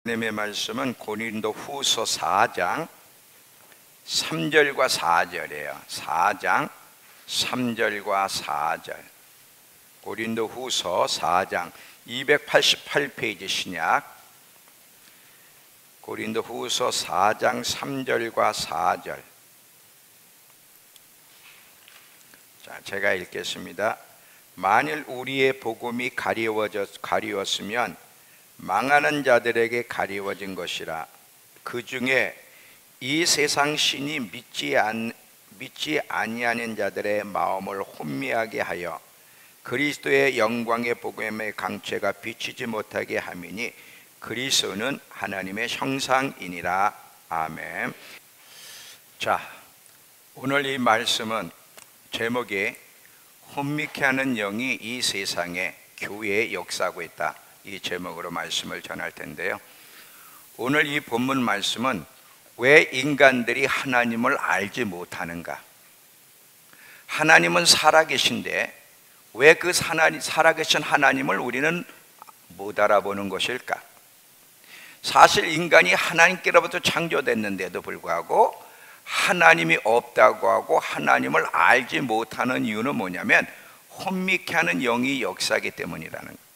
하나님의 말씀은 고린도 후서 4장 3절과 4절이에요. 4장 3절과 4절. 고린도 후서 4장 288페이지 신약. 고린도 후서 4장 3절과 4절. 자, 제가 읽겠습니다. 만일 우리의 복음이 가리웠으면 망하는 자들에게 가리워진 것이라. 그 중에 이 세상 신이 믿지 아니하는 자들의 마음을 혼미하게 하여 그리스도의 영광의 복음의 강체가 비치지 못하게 함이니 그리스도는 하나님의 형상이니라. 아멘. 자, 오늘 이 말씀은 제목이 혼미케 하는 영이 이 세상에 교회에 역사하고 있다, 이 제목으로 말씀을 전할 텐데요. 오늘 이 본문 말씀은 왜 인간들이 하나님을 알지 못하는가? 하나님은 살아계신데 왜 그 살아계신 하나님을 우리는 못 알아보는 것일까? 사실 인간이 하나님께로부터 창조됐는데도 불구하고 하나님이 없다고 하고 하나님을 알지 못하는 이유는 뭐냐면 혼미케 하는 영이 역사하기 때문이라는 거예요.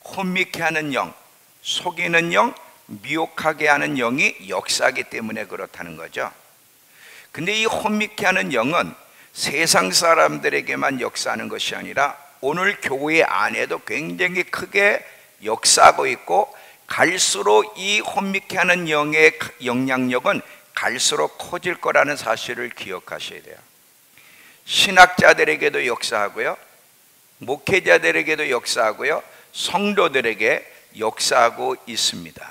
혼미케 하는 영, 속이는 영, 미혹하게 하는 영이 역사하기 때문에 그렇다는 거죠. 근데 이 혼미케 하는 영은 세상 사람들에게만 역사하는 것이 아니라 오늘 교회 안에도 굉장히 크게 역사하고 있고, 갈수록 이 혼미케 하는 영의 영향력은 갈수록 커질 거라는 사실을 기억하셔야 돼요. 신학자들에게도 역사하고요, 목회자들에게도 역사하고요, 성도들에게 역사하고 있습니다.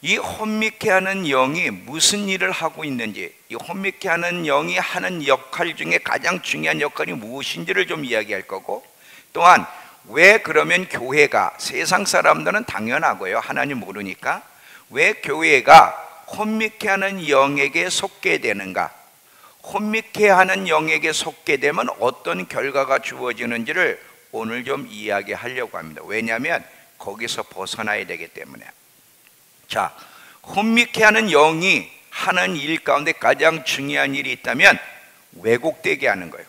이 혼미케 하는 영이 무슨 일을 하고 있는지, 이 혼미케 하는 영이 하는 역할 중에 가장 중요한 역할이 무엇인지를 좀 이야기할 거고, 또한 왜 그러면 교회가, 세상 사람들은 당연하고요, 하나님 모르니까, 왜 교회가 혼미케 하는 영에게 속게 되는가, 혼미케 하는 영에게 속게 되면 어떤 결과가 주어지는지를 오늘 좀 이야기하려고 합니다. 왜냐하면 거기서 벗어나야 되기 때문에. 자, 혼미케 하는 영이 하는 일 가운데 가장 중요한 일이 있다면 왜곡되게 하는 거예요.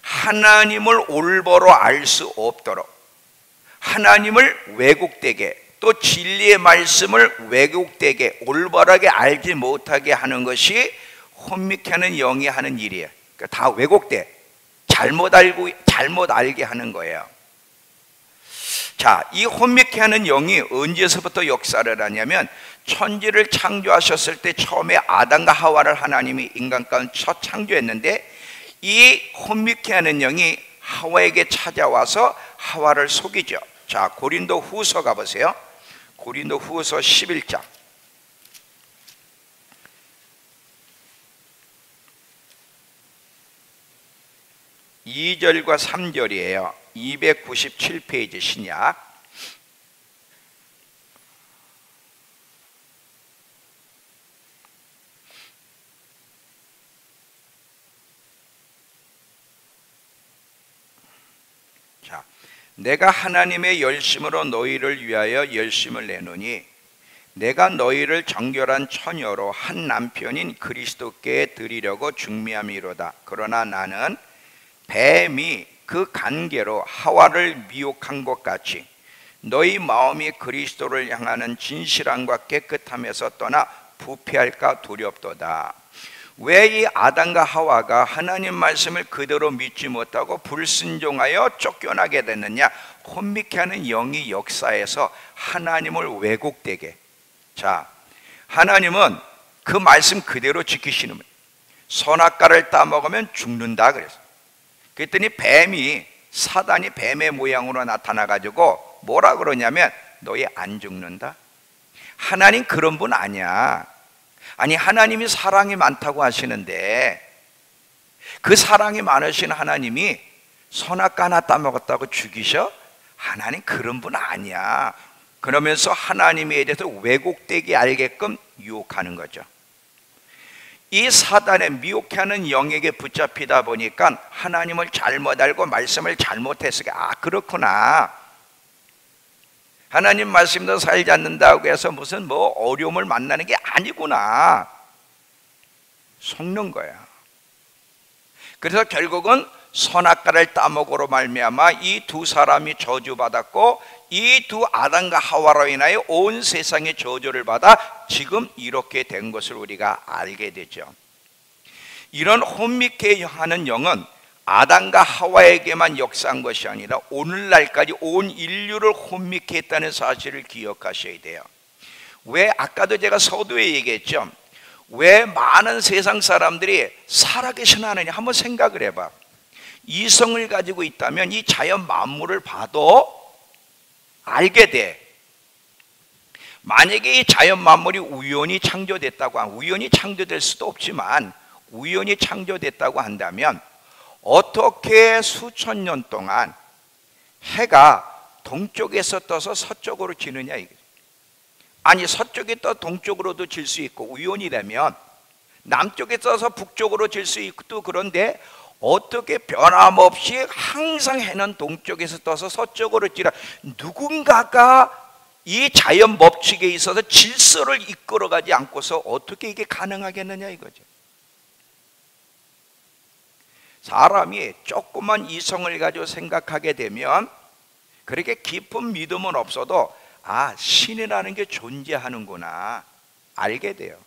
하나님을 올바로 알 수 없도록, 하나님을 왜곡되게, 또 진리의 말씀을 왜곡되게, 올바르게 알지 못하게 하는 것이 혼미케 하는 영이 하는 일이에요. 그러니까 다 왜곡돼, 잘못 알게 하는 거예요. 자, 이 혼미케 하는 영이 언제서부터 역사를 하냐면 천지를 창조하셨을 때 처음에 아담과 하와를 하나님이 인간 가운데 첫 창조했는데, 이 혼미케 하는 영이 하와에게 찾아와서 하와를 속이죠. 자, 고린도 후서 가보세요. 고린도 후서 11장 2절과 3절이에요. 297페이지 신약. 자, 내가 하나님의 열심으로 너희를 위하여 열심을 내노니 내가 너희를 정결한 처녀로 한 남편인 그리스도께 드리려고 중미함이로다. 그러나 나는 뱀이 그 간계로 하와를 미혹한 것 같이 너희 마음이 그리스도를 향하는 진실함과 깨끗함에서 떠나 부패할까 두렵도다. 왜 이 아담과 하와가 하나님 말씀을 그대로 믿지 못하고 불순종하여 쫓겨나게 됐느냐? 혼미케 하는 영이 역사에서 하나님을 왜곡되게. 자, 하나님은 그 말씀 그대로 지키시는 분이에요. 선악과를 따먹으면 죽는다 그랬어요. 그랬더니 사단이 뱀의 모양으로 나타나가지고 뭐라 그러냐면 너희 안 죽는다? 하나님 그런 분 아니야. 아니, 하나님이 사랑이 많다고 하시는데 그 사랑이 많으신 하나님이 선악과 하나 따먹었다고 죽이셔? 하나님 그런 분 아니야. 그러면서 하나님에 대해서 왜곡되게 알게끔 유혹하는 거죠. 이 사단의 미혹케 하는 영에게 붙잡히다 보니까 하나님을 잘못 알고 말씀을 잘못했으니까, 아, 그렇구나, 하나님 말씀도 살지 않는다고 해서 무슨 뭐 어려움을 만나는 게 아니구나 속는 거야. 그래서 결국은 선악과를 따먹으로 말미암아 이 두 사람이 저주받았고 이 두 아담과 하와로 인하여 온 세상의 저주를 받아 지금 이렇게 된 것을 우리가 알게 되죠. 이런 혼미케 하는 영은 아담과 하와에게만 역사한 것이 아니라 오늘날까지 온 인류를 혼미케 했다는 사실을 기억하셔야 돼요. 왜 아까도 제가 서두에 얘기했죠. 왜 많은 세상 사람들이 살아계신 하나님 한번 생각을 해봐. 이성을 가지고 있다면 이 자연 만물을 봐도 알게 돼. 만약에 이 자연 만물이 우연히 창조됐다고 하면, 우연히 창조될 수도 없지만 우연히 창조됐다고 한다면 어떻게 수천 년 동안 해가 동쪽에서 떠서 서쪽으로 지느냐 이거죠. 아니 서쪽에 떠 동쪽으로도 질 수 있고 우연이라면 남쪽에 떠서 북쪽으로 질 수 있고, 그런데 어떻게 변함없이 항상 해는 동쪽에서 떠서 서쪽으로 지라, 누군가가 이 자연 법칙에 있어서 질서를 이끌어가지 않고서 어떻게 이게 가능하겠느냐 이거죠. 사람이 조그만 이성을 가지고 생각하게 되면 그렇게 깊은 믿음은 없어도 아, 신이라는 게 존재하는구나 알게 돼요.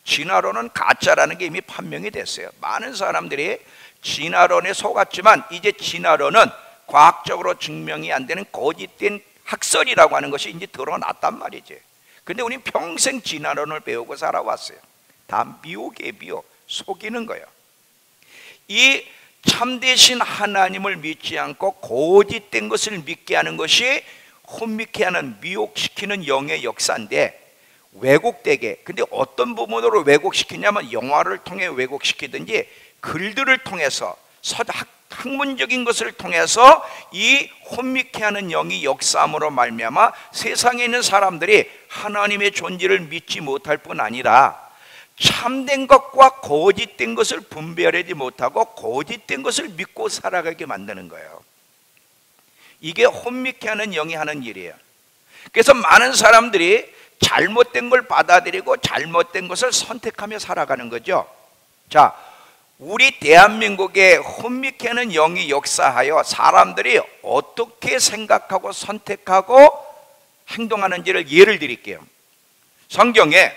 진화론은 가짜라는 게 이미 판명이 됐어요. 많은 사람들이 진화론에 속았지만 이제 진화론은 과학적으로 증명이 안 되는 거짓된 학설이라고 하는 것이 이제 드러났단 말이지. 근데 우리는 평생 진화론을 배우고 살아왔어요. 다 미혹이에요. 미혹. 속이는 거예요. 이 참되신 하나님을 믿지 않고 거짓된 것을 믿게 하는 것이 혼미케 하는, 미혹시키는 영의 역사인데 왜곡되게, 근데 어떤 부분으로 왜곡시키냐면 영화를 통해 왜곡시키든지 글들을 통해서 학문적인 것을 통해서 이 혼미케 하는 영이 역사함으로 말미암아 세상에 있는 사람들이 하나님의 존재를 믿지 못할 뿐 아니라 참된 것과 거짓된 것을 분별하지 못하고 거짓된 것을 믿고 살아가게 만드는 거예요. 이게 혼미케 하는 영이 하는 일이에요. 그래서 많은 사람들이 잘못된 걸 받아들이고 잘못된 것을 선택하며 살아가는 거죠. 자, 우리 대한민국에 혼미케 하는 영이 역사하여 사람들이 어떻게 생각하고 선택하고 행동하는지를 예를 드릴게요. 성경에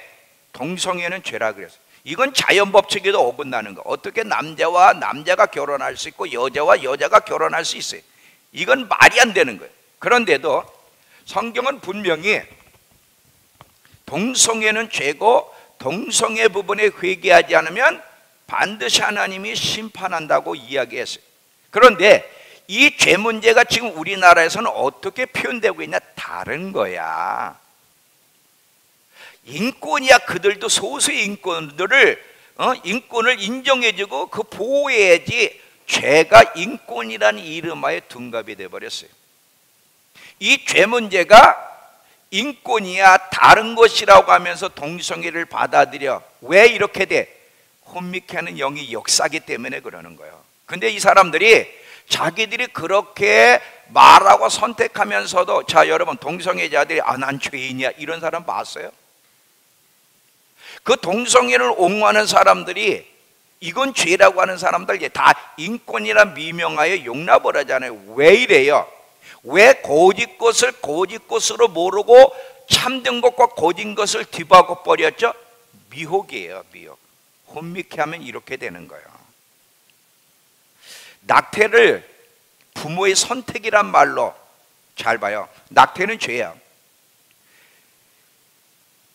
동성애는 죄라 그랬어요. 이건 자연 법칙에도 어긋나는 거. 어떻게 남자와 남자가 결혼할 수 있고 여자와 여자가 결혼할 수 있어요. 이건 말이 안 되는 거예요. 그런데도 성경은 분명히 동성애는 죄고 동성애 부분에 회개하지 않으면 반드시 하나님이 심판한다고 이야기했어요. 그런데 이 죄 문제가 지금 우리나라에서는 어떻게 표현되고 있냐? 다른 거야. 인권이야. 그들도 소수의 인권들을 인권을 인정해주고 그 보호해야지, 죄가 인권이라는 이름하에 둔갑이 돼버렸어요. 이 죄 문제가 인권이야 다른 것이라고 하면서 동성애를 받아들여. 왜 이렇게 돼? 혼미케 하는 영이 역사기 때문에 그러는 거예요. 근데 이 사람들이 자기들이 그렇게 말하고 선택하면서도, 자 여러분, 동성애자들이 난 죄인이야 이런 사람 봤어요? 그 동성애를 옹호하는 사람들이 이건 죄라고 하는 사람들 다 인권이라 미명하여 용납을 하잖아요. 왜 이래요? 왜 거짓 것을 거짓 것으로 모르고 참된 것과 거짓 것을 뒤바꿔 버렸죠? 미혹이에요. 미혹. 혼미케 하면 이렇게 되는 거예요. 낙태를 부모의 선택이란 말로, 잘 봐요. 낙태는 죄야.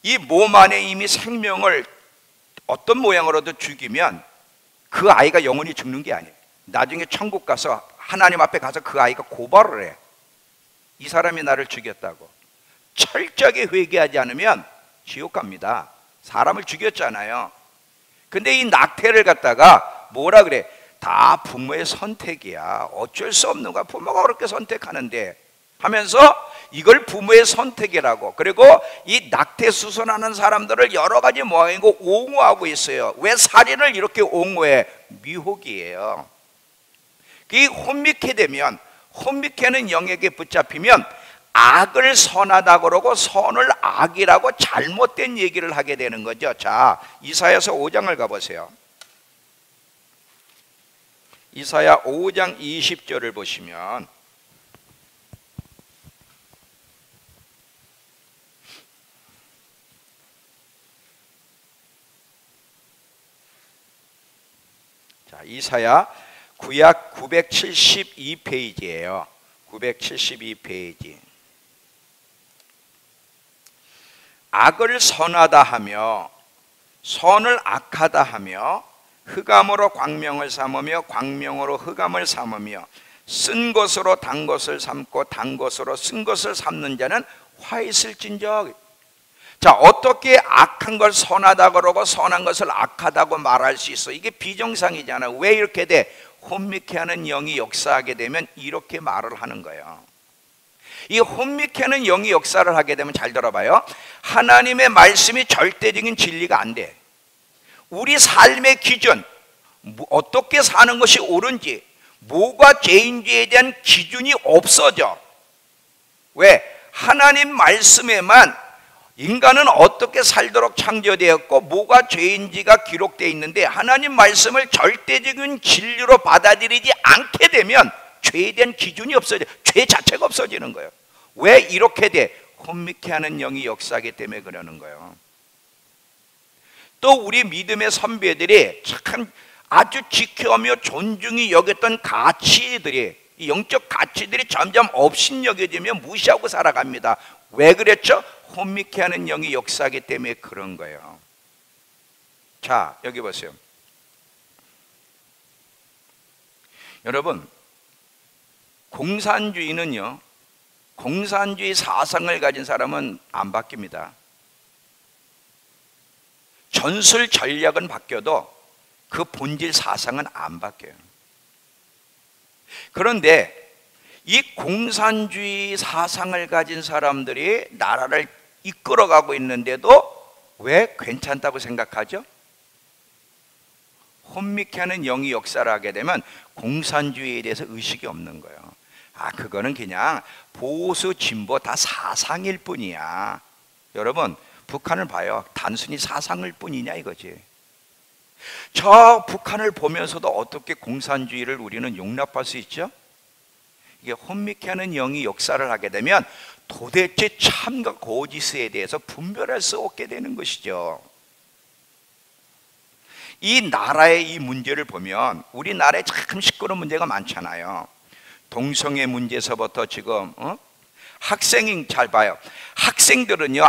이 몸 안에 이미 생명을 어떤 모양으로도 죽이면 그 아이가 영원히 죽는 게 아니에요. 나중에 천국 가서 하나님 앞에 가서 그 아이가 고발을 해. 이 사람이 나를 죽였다고. 철저하게 회개하지 않으면 지옥 갑니다. 사람을 죽였잖아요. 근데 이 낙태를 갖다가 뭐라 그래? 다 부모의 선택이야. 어쩔 수 없는 거야. 부모가 그렇게 선택하는데 하면서 이걸 부모의 선택이라고. 그리고 이 낙태 수술하는 사람들을 여러 가지 모양이고 옹호하고 있어요. 왜 살인을 이렇게 옹호해? 미혹이에요. 이 혼미케 되면, 혼미케는 영에게 붙잡히면 악을 선하다 그러고 선을 악이라고 잘못된 얘기를 하게 되는 거죠. 자, 이사야서 5장을 가보세요. 이사야 5장 20절을 보시면 자, 이사야 구약 972페이지예요. 972페이지. 악을 선하다 하며 선을 악하다 하며 흑암으로 광명을 삼으며 광명으로 흑암을 삼으며 쓴 것으로 단 것을 삼고 단 것으로 쓴 것을 삼는 자는 화 있을진저. 자, 어떻게 악한 걸 선하다 그러고 선한 것을 악하다고 말할 수 있어? 이게 비정상이잖아. 왜 이렇게 돼? 혼미케 하는 영이 역사하게 되면 이렇게 말을 하는 거예요. 이 혼미케 하는 영이 역사를 하게 되면, 잘 들어봐요, 하나님의 말씀이 절대적인 진리가 안 돼. 우리 삶의 기준, 어떻게 사는 것이 옳은지, 뭐가 죄인지에 대한 기준이 없어져. 왜? 하나님 말씀에만 인간은 어떻게 살도록 창조되었고 뭐가 죄인지가 기록되어 있는데, 하나님 말씀을 절대적인 진리로 받아들이지 않게 되면 죄에 대한 기준이 없어져. 죄 자체가 없어지는 거예요. 왜 이렇게 돼? 혼미케 하는 영이 역사하기 때문에 그러는 거예요. 또 우리 믿음의 선배들이 참 아주 지켜오며 존중이 여겼던 가치들이, 이 영적 가치들이 점점 업신여겨지며 무시하고 살아갑니다. 왜 그랬죠? 혼미케 하는 영이 역사하기 때문에 그런 거예요. 자, 여기 보세요. 여러분, 공산주의는요, 공산주의 사상을 가진 사람은 안 바뀝니다. 전술 전략은 바뀌어도 그 본질 사상은 안 바뀌어요. 그런데 이 공산주의 사상을 가진 사람들이 나라를 이끌어가고 있는데도 왜 괜찮다고 생각하죠? 혼미케 하는 영이 역사를 하게 되면 공산주의에 대해서 의식이 없는 거예요. 아, 그거는 그냥 보수 진보 다 사상일 뿐이야. 여러분, 북한을 봐요. 단순히 사상일 뿐이냐 이거지. 저 북한을 보면서도 어떻게 공산주의를 우리는 용납할 수 있죠? 이게 혼미케 하는 영이 역사를 하게 되면 도대체 참과 거짓에 대해서 분별할 수 없게 되는 것이죠. 이 나라의 이 문제를 보면 우리나라에 참 시끄러운 문제가 많잖아요. 동성애 문제에서부터 지금 학생이, 잘 봐요. 학생들은요,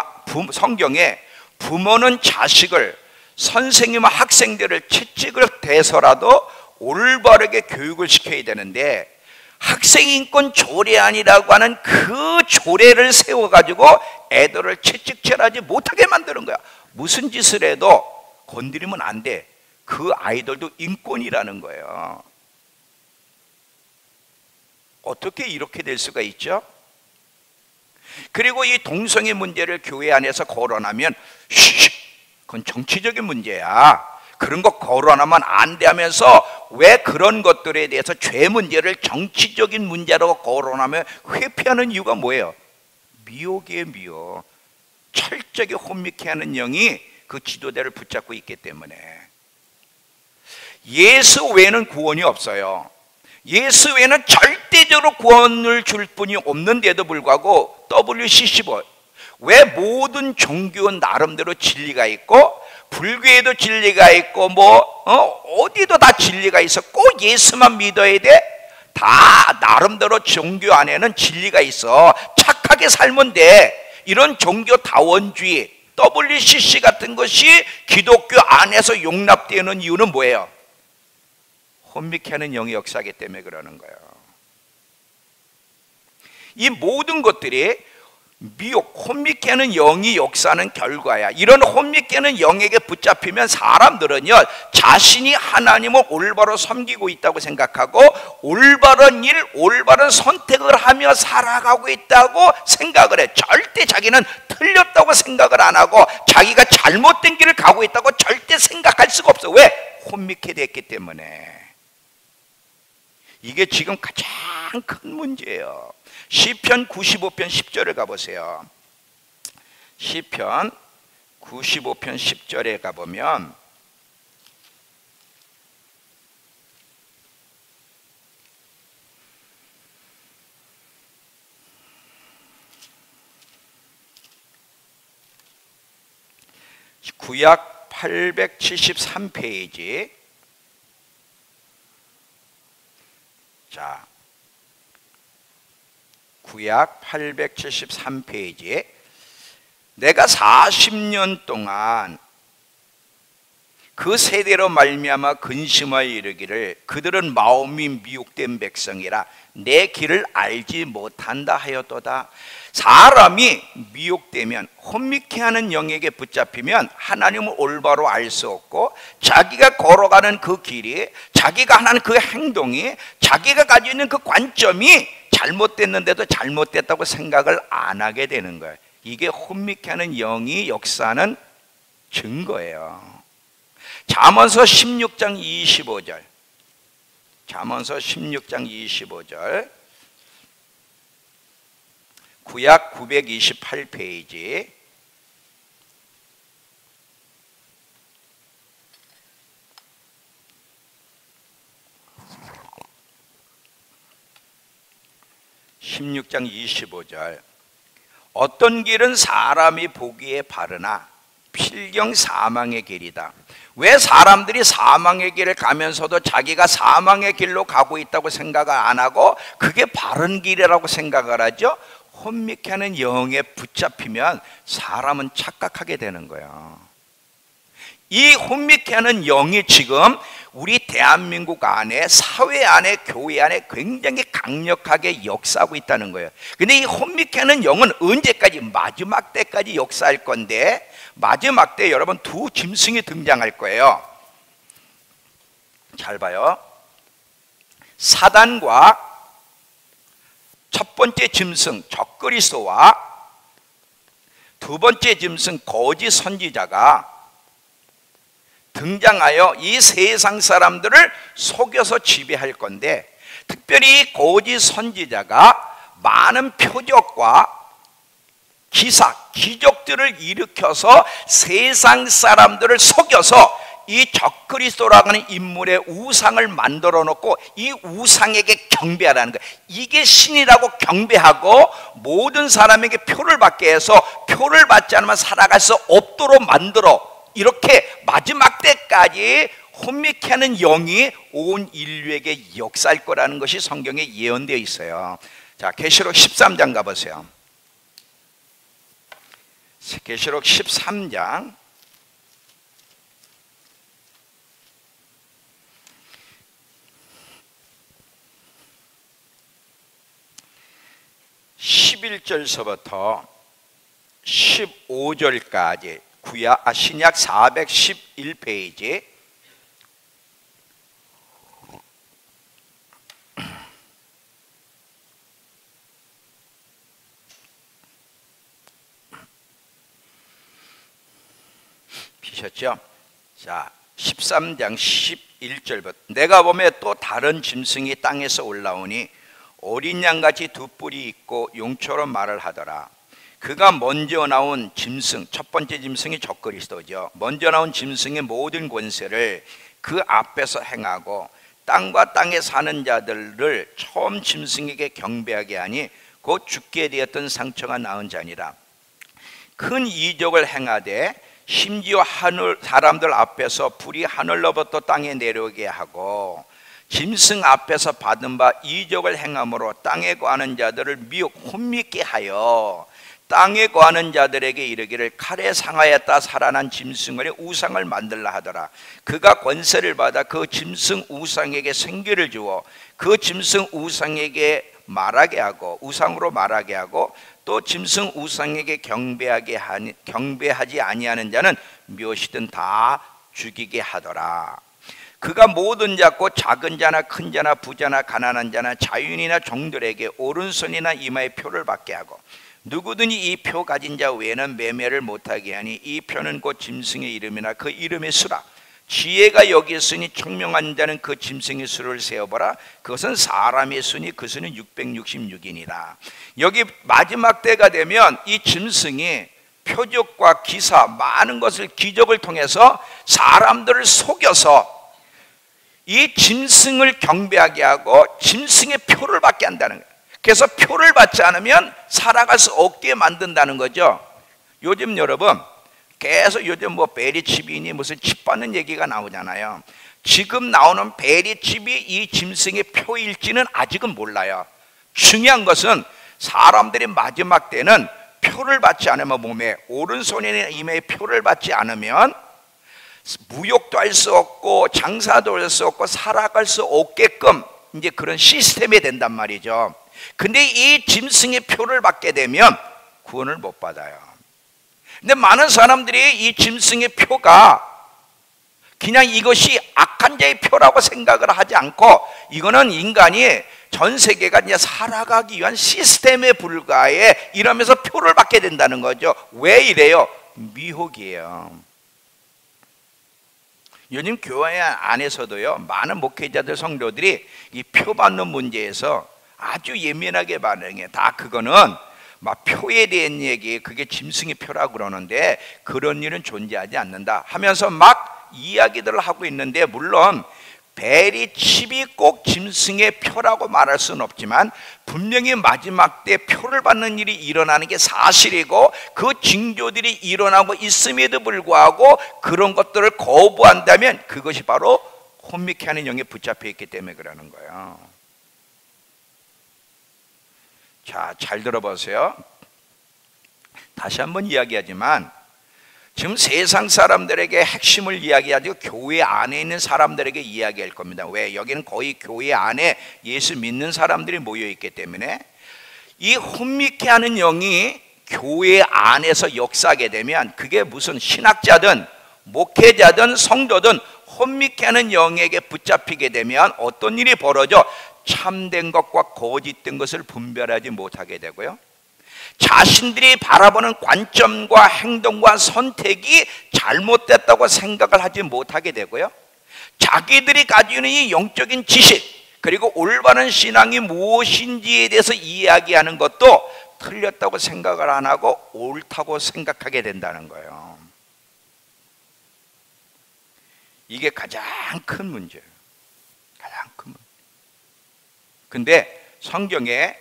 성경에 부모는 자식을, 선생님은 학생들을 채찍을 대서라도 올바르게 교육을 시켜야 되는데, 학생인권 조례안이라고 하는 그 조례를 세워가지고 애들을 채찍질하지 못하게 만드는 거야. 무슨 짓을 해도 건드리면 안 돼. 그 아이들도 인권이라는 거예요. 어떻게 이렇게 될 수가 있죠? 그리고 이 동성애 문제를 교회 안에서 거론하면 그건 정치적인 문제야, 그런 거 거론하면 안 돼 하면서, 왜 그런 것들에 대해서 죄 문제를 정치적인 문제로 거론하며 회피하는 이유가 뭐예요? 미혹이에요, 미혹. 철저하게 혼미케 하는 영이 그 지도자를 붙잡고 있기 때문에. 예수 외에는 구원이 없어요. 예수 외에는 절대적으로 구원을 줄 분이 없는데도 불구하고 WCC보, 왜 모든 종교는 나름대로 진리가 있고 불교에도 진리가 있고 어디도 다 진리가 있어. 꼭 예수만 믿어야 돼? 다 나름대로 종교 안에는 진리가 있어. 착하게 살면 돼. 이런 종교다원주의 WCC 같은 것이 기독교 안에서 용납되는 이유는 뭐예요? 혼미케 하는 영의 역사이기 때문에 그러는 거예요. 이 모든 것들이 미혹, 혼미케 하는 영이 역사하는 결과야. 이런 혼미케 하는 영에게 붙잡히면 사람들은요, 자신이 하나님을 올바로 섬기고 있다고 생각하고 올바른 일, 올바른 선택을 하며 살아가고 있다고 생각을 해. 절대 자기는 틀렸다고 생각을 안 하고 자기가 잘못된 길을 가고 있다고 절대 생각할 수가 없어. 왜? 혼미케 됐기 때문에. 이게 지금 가장 큰 문제예요. 시편 95편 10절에 가보세요. 시편 95편 10절에 가보면 구약 873페이지. 자, 구약 873페이지에 내가 40년 동안 그 세대로 말미암아 근심하여 이르기를 그들은 마음이 미혹된 백성이라 내 길을 알지 못한다 하였도다. 사람이 미혹되면 혼미케 하는 영에게 붙잡히면 하나님을 올바로 알 수 없고 자기가 걸어가는 그 길이, 자기가 하는 그 행동이, 자기가 가지고 있는 그 관점이 잘못됐는데도 잘못됐다고 생각을 안 하게 되는 거예요. 이게 혼미케 하는 영이 역사하는 증거예요. 잠언서 16장 25절. 잠언서 16장 25절. 구약 928페이지. (16장 25절) 어떤 길은 사람이 보기에 바르나 필경 사망의 길이다. 왜 사람들이 사망의 길을 가면서도 자기가 사망의 길로 가고 있다고 생각을 안 하고 그게 바른 길이라고 생각을 하죠? 혼미케 하는 영에 붙잡히면 사람은 착각하게 되는 거예요. 이 혼미케 하는 영이 지금 우리 대한민국 안에, 사회 안에, 교회 안에 굉장히 강력하게 역사하고 있다는 거예요. 근데 이 혼미케 하는 영은 언제까지? 마지막 때까지 역사할 건데, 마지막 때 여러분 두 짐승이 등장할 거예요. 잘 봐요. 사단과 첫 번째 짐승 적그리스도와 두 번째 짐승 거짓 선지자가 등장하여 이 세상 사람들을 속여서 지배할 건데, 특별히 거짓 선지자가 많은 표적과 기사, 기적들을 일으켜서 세상 사람들을 속여서 이 적그리스도라고 하는 인물의 우상을 만들어 놓고 이 우상에게 경배하라는 거예요. 이게 신이라고 경배하고 모든 사람에게 표를 받게 해서 표를 받지 않으면 살아갈 수 없도록 만들어, 이렇게 마지막 때까지 혼미케 하는 영이 온 인류에게 역사할 거라는 것이 성경에 예언되어 있어요. 자, 계시록 13장 가보세요. 계시록 13장 11절서부터 15절까지 신약 411페이지. 피셨죠? 자, 13장 11절부터 내가 보매 또 다른 짐승이 땅에서 올라오니 어린 양같이 두 뿔이 있고 용처럼 말을 하더라. 그가 먼저 나온 짐승, 첫 번째 짐승이 적그리스도죠. 먼저 나온 짐승의 모든 권세를 그 앞에서 행하고 땅과 땅에 사는 자들을 처음 짐승에게 경배하게 하니 곧 죽게 되었던 상처가 나은 자니라. 큰 이적을 행하되 심지어 하늘 사람들 앞에서 불이 하늘로부터 땅에 내려오게 하고 짐승 앞에서 받은 바 이적을 행함으로 땅에 거하는 자들을 미혹 혼미케 하여 땅에 거하는 자들에게 이르기를 칼에 상하였다 살아난 짐승의 우상을 만들라 하더라. 그가 권세를 받아 그 짐승 우상에게 생기를 주어 그 짐승 우상에게 말하게 하고 우상으로 말하게 하고 또 짐승 우상에게 경배하지 아니하는 자는 무엇이든 다 죽이게 하더라. 그가 모든 자 곧 작은 자나 큰 자나 부자나 가난한 자나 자유인이나 종들에게 오른손이나 이마에 표를 받게 하고 누구든지 이 표 가진 자 외에는 매매를 못하게 하니 이 표는 곧 짐승의 이름이나 그 이름의 수라. 지혜가 여기 있으니 총명한 자는 그 짐승의 수를 세어보라. 그것은 사람의 수니 그 수는 666이니라. 여기 마지막 때가 되면 이 짐승이 표적과 기사 많은 것을 기적을 통해서 사람들을 속여서 이 짐승을 경배하게 하고 짐승의 표를 받게 한다는 거예요. 그래서 표를 받지 않으면 살아갈 수 없게 만든다는 거죠. 요즘 여러분 계속 요즘 뭐 베리칩이니 무슨 칩 받는 얘기가 나오잖아요. 지금 나오는 베리칩이 이 짐승의 표일지는 아직은 몰라요. 중요한 것은 사람들이 마지막 때는 표를 받지 않으면, 몸에 오른손이나 이마에 표를 받지 않으면 무역도 할 수 없고 장사도 할 수 없고 살아갈 수 없게끔 이제 그런 시스템이 된단 말이죠. 근데 이 짐승의 표를 받게 되면 구원을 못 받아요. 근데 많은 사람들이 이 짐승의 표가 그냥 이것이 악한 자의 표라고 생각을 하지 않고, 이거는 인간이 전 세계가 이제 살아가기 위한 시스템에 불과해 이러면서 표를 받게 된다는 거죠. 왜 이래요? 미혹이에요. 요즘 교회 안에서도요, 많은 목회자들, 성도들이 이 표 받는 문제에서 아주 예민하게 반응해. 다 그거는 막 표에 대한 얘기, 그게 짐승의 표라고 그러는데 그런 일은 존재하지 않는다 하면서 막 이야기들을 하고 있는데, 물론 베리칩이 꼭 짐승의 표라고 말할 수는 없지만 분명히 마지막 때 표를 받는 일이 일어나는 게 사실이고, 그 징조들이 일어나고 있음에도 불구하고 그런 것들을 거부한다면 그것이 바로 혼미케 하는 영에 붙잡혀 있기 때문에 그러는 거예요. 자, 잘 들어보세요. 다시 한번 이야기하지만 지금 세상 사람들에게 핵심을 이야기하고 교회 안에 있는 사람들에게 이야기할 겁니다. 왜? 여기는 거의 교회 안에 예수 믿는 사람들이 모여 있기 때문에 이 혼미케 하는 영이 교회 안에서 역사하게 되면 그게 무슨 신학자든 목회자든 성도든 혼미케 하는 영에게 붙잡히게 되면 어떤 일이 벌어져? 참된 것과 거짓된 것을 분별하지 못하게 되고요, 자신들이 바라보는 관점과 행동과 선택이 잘못됐다고 생각을 하지 못하게 되고요, 자기들이 가지고 있는 이 영적인 지식 그리고 올바른 신앙이 무엇인지에 대해서 이야기하는 것도 틀렸다고 생각을 안 하고 옳다고 생각하게 된다는 거예요. 이게 가장 큰 문제예요. 가장 큰 문제. 근데 성경에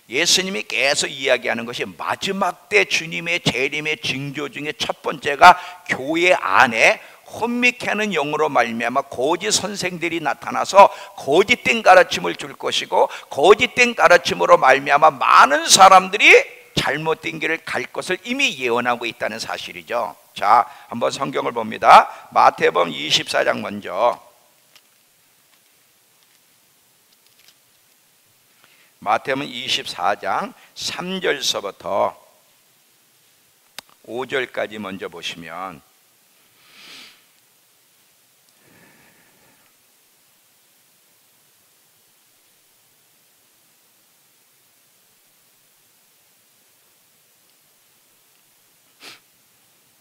예수님이 계속 이야기하는 것이 마지막 때 주님의 재림의 징조 중에 첫 번째가 교회 안에 혼미케 하는 영으로 말미암아 거짓 선생들이 나타나서 거짓된 가르침을 줄 것이고, 거짓된 가르침으로 말미암아 많은 사람들이 잘못된 길을 갈 것을 이미 예언하고 있다는 사실이죠. 자, 한번 성경을 봅니다. 마태복음 24장 먼저. 마태복음 24장 3절서부터 5절까지 먼저 보시면,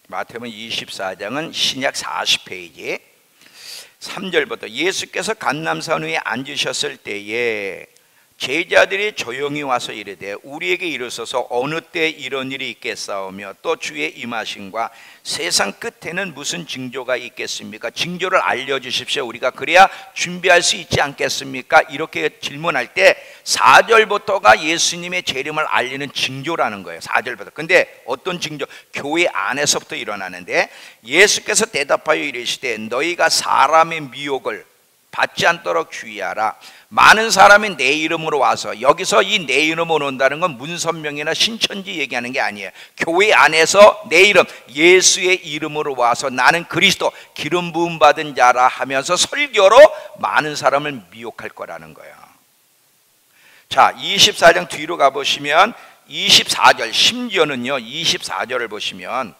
마태복음 24장은 신약 40페이지 3절부터, 예수께서 감람산 위에 앉으셨을 때에 제자들이 조용히 와서 이르되 우리에게 이르소서 어느 때 이런 일이 있겠사오며 또 주의 임하심과 세상 끝에는 무슨 징조가 있겠습니까? 징조를 알려주십시오. 우리가 그래야 준비할 수 있지 않겠습니까? 이렇게 질문할 때 4절부터가 예수님의 재림을 알리는 징조라는 거예요. 4절부터. 근데 어떤 징조? 교회 안에서부터 일어나는데, 예수께서 대답하여 이르시되 너희가 사람의 미혹을 받지 않도록 주의하라. 많은 사람이 내 이름으로 와서, 여기서 이 내 이름으로 온다는 건 문선명이나 신천지 얘기하는 게 아니에요. 교회 안에서 내 이름, 예수의 이름으로 와서 나는 그리스도 기름 부음 받은 자라 하면서 설교로 많은 사람을 미혹할 거라는 거예요. 자, 24장 뒤로 가보시면 24절, 심지어는요 24절을 보시면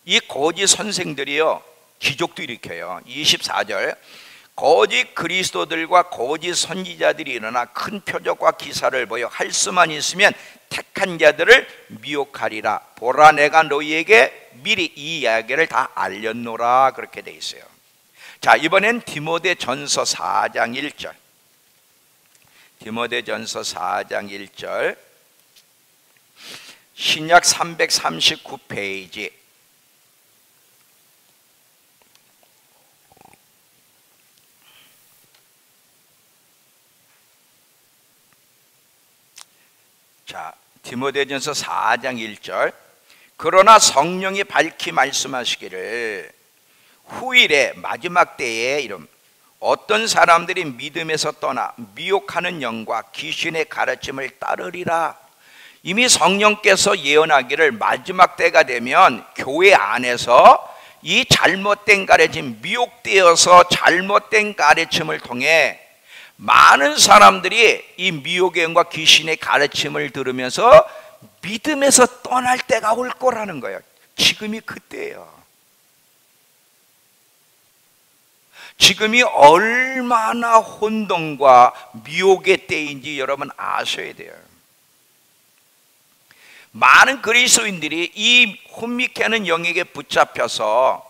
이 거짓 선생들이요 기적도 일으켜요. 24절, 거짓 그리스도들과 거짓 선지자들이 일어나 큰 표적과 기사를 보여 할 수만 있으면 택한 자들을 미혹하리라. 보라, 내가 너희에게 미리 이 이야기를 다 알렸노라 그렇게 돼 있어요. 자, 이번엔 디모데전서 4장 1절. 디모데전서 4장 1절. 신약 339페이지. 자, 디모데전서 4장 1절. 그러나 성령이 밝히 말씀하시기를 후일에 마지막 때에 이름 어떤 사람들이 믿음에서 떠나 미혹하는 영과 귀신의 가르침을 따르리라. 이미 성령께서 예언하기를 마지막 때가 되면 교회 안에서 이 잘못된 가르침, 미혹되어서 잘못된 가르침을 통해 많은 사람들이 이 미혹의 영과 귀신의 가르침을 들으면서 믿음에서 떠날 때가 올 거라는 거예요. 지금이 그때예요. 지금이 얼마나 혼돈과 미혹의 때인지 여러분 아셔야 돼요. 많은 그리스도인들이 이 혼미케 하는 영에게 붙잡혀서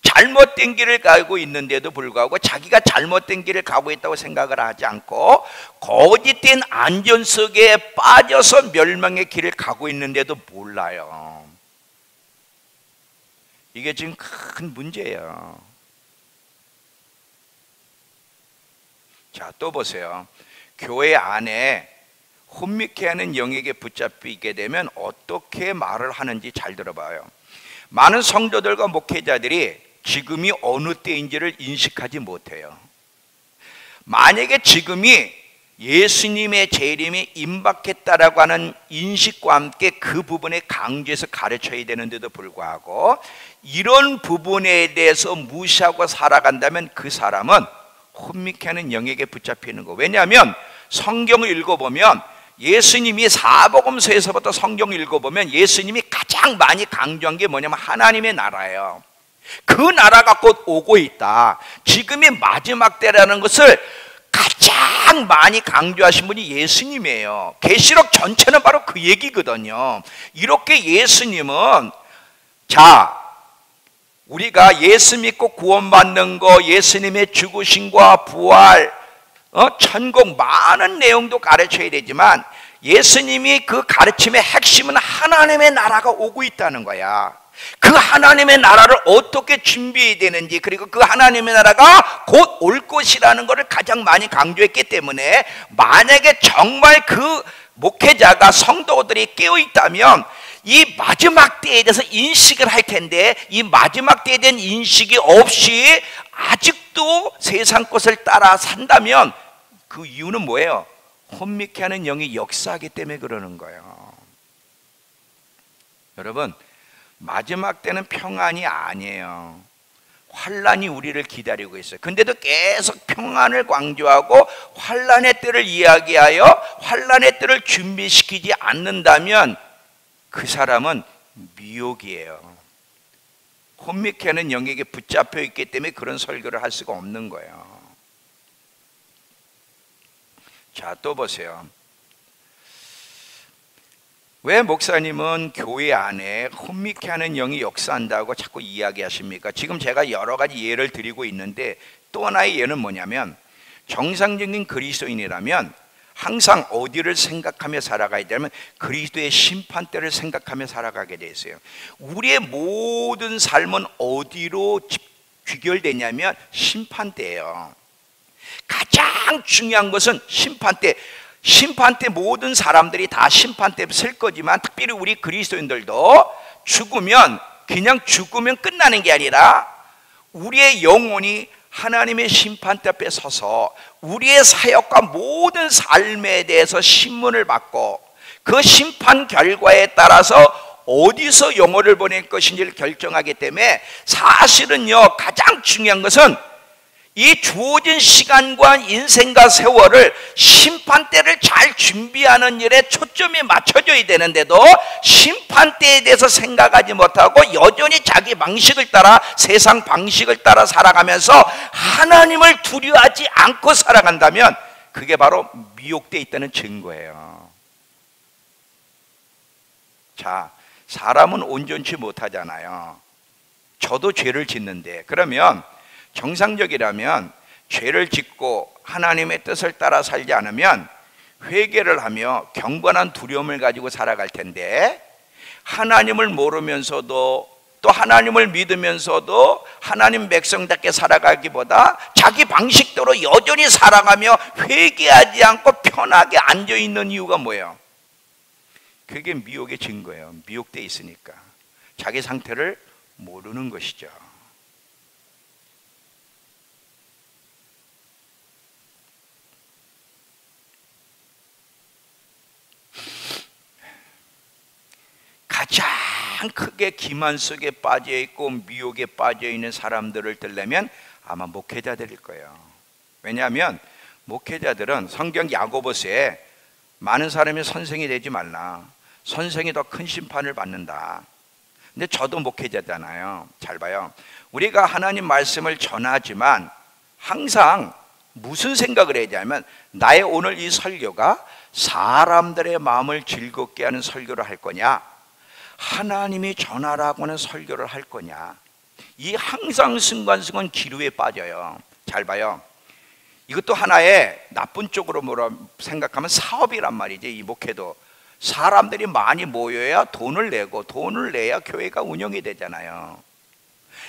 잘못된 길을 가고 있는데도 불구하고 자기가 잘못된 길을 가고 있다고 생각을 하지 않고 거짓된 안전 속에 빠져서 멸망의 길을 가고 있는데도 몰라요. 이게 지금 큰 문제예요. 자, 또 보세요. 교회 안에 혼미케 하는 영에게 붙잡히게 되면 어떻게 말을 하는지 잘 들어봐요. 많은 성도들과 목회자들이 지금이 어느 때인지를 인식하지 못해요. 만약에 지금이 예수님의 재림이 임박했다라고 하는 인식과 함께 그 부분에 강조해서 가르쳐야 되는데도 불구하고 이런 부분에 대해서 무시하고 살아간다면 그 사람은 혼미케 하는 영에게 붙잡히는 거. 왜냐하면 성경을 읽어보면 예수님이 사복음서에서부터 성경을 읽어보면 예수님이 가장 많이 강조한 게 뭐냐면 하나님의 나라예요. 그 나라가 곧 오고 있다. 지금이 마지막 때라는 것을 가장 많이 강조하신 분이 예수님이에요. 계시록 전체는 바로 그 얘기거든요. 이렇게 예수님은 자, 우리가 예수 믿고 구원받는 거, 예수님의 죽으심과 부활, 천국 많은 내용도 가르쳐야 되지만 예수님이 그 가르침의 핵심은 하나님의 나라가 오고 있다는 거야. 그 하나님의 나라를 어떻게 준비해야 되는지, 그리고 그 하나님의 나라가 곧 올 것이라는 것을 가장 많이 강조했기 때문에 만약에 정말 그 목회자가 성도들이 깨어있다면 이 마지막 때에 대해서 인식을 할 텐데 이 마지막 때에 대한 인식이 없이 아직도 세상 것을 따라 산다면 그 이유는 뭐예요? 혼미케 하는 영이 역사하기 때문에 그러는 거예요. 여러분, 마지막 때는 평안이 아니에요. 환란이 우리를 기다리고 있어요. 근데도 계속 평안을 강조하고 환란의 때를 이야기하여 환란의 때를 준비시키지 않는다면 그 사람은 미혹이에요. 혼미케 하는 영에게 붙잡혀 있기 때문에 그런 설교를 할 수가 없는 거예요. 자, 또 보세요. 왜 목사님은 교회 안에 혼미케 하는 영이 역사한다고 자꾸 이야기하십니까? 지금 제가 여러 가지 예를 드리고 있는데 또 하나의 예는 뭐냐면 정상적인 그리스도인이라면 항상 어디를 생각하며 살아가야 되냐면 그리스도의 심판대를 생각하며 살아가게 돼 있어요. 우리의 모든 삶은 어디로 귀결되냐면 심판대예요. 가장 중요한 것은 심판대. 심판대 모든 사람들이 다 심판대 쓸 거지만 특별히 우리 그리스도인들도 죽으면 그냥 죽으면 끝나는 게 아니라 우리의 영혼이 하나님의 심판대 앞에 서서 우리의 사역과 모든 삶에 대해서 신문을 받고 그 심판 결과에 따라서 어디서 영혼을 보낼 것인지를 결정하기 때문에 사실은요 가장 중요한 것은 이 주어진 시간과 인생과 세월을 심판대를 잘 준비하는 일에 초점이 맞춰져야 되는데도 심판대에 대해서 생각하지 못하고 여전히 자기 방식을 따라 세상 방식을 따라 살아가면서 하나님을 두려워하지 않고 살아간다면 그게 바로 미혹되어 있다는 증거예요. 자, 사람은 온전치 못하잖아요. 저도 죄를 짓는데, 그러면 정상적이라면 죄를 짓고 하나님의 뜻을 따라 살지 않으면 회개를 하며 경건한 두려움을 가지고 살아갈 텐데, 하나님을 모르면서도 또 하나님을 믿으면서도 하나님 백성답게 살아가기보다 자기 방식대로 여전히 살아가며 회개하지 않고 편하게 앉아있는 이유가 뭐예요? 그게 미혹의 증거예요. 미혹돼 있으니까 자기 상태를 모르는 것이죠. 가장 크게 기만 속에 빠져 있고 미혹에 빠져 있는 사람들을 들려면 아마 목회자들일 거예요. 왜냐하면 목회자들은 성경 야고보서에 많은 사람이 선생이 되지 말라, 선생이 더 큰 심판을 받는다. 근데 저도 목회자잖아요. 잘 봐요. 우리가 하나님 말씀을 전하지만 항상 무슨 생각을 해야 되냐면, 나의 오늘 이 설교가 사람들의 마음을 즐겁게 하는 설교를 할 거냐, 하나님이 전하라고 하는 설교를 할 거냐, 이 항상 순간순간 기류에 빠져요. 잘 봐요. 이것도 하나의 나쁜 쪽으로 뭐라 생각하면 사업이란 말이지. 이 목회도 사람들이 많이 모여야 돈을 내고 돈을 내야 교회가 운영이 되잖아요.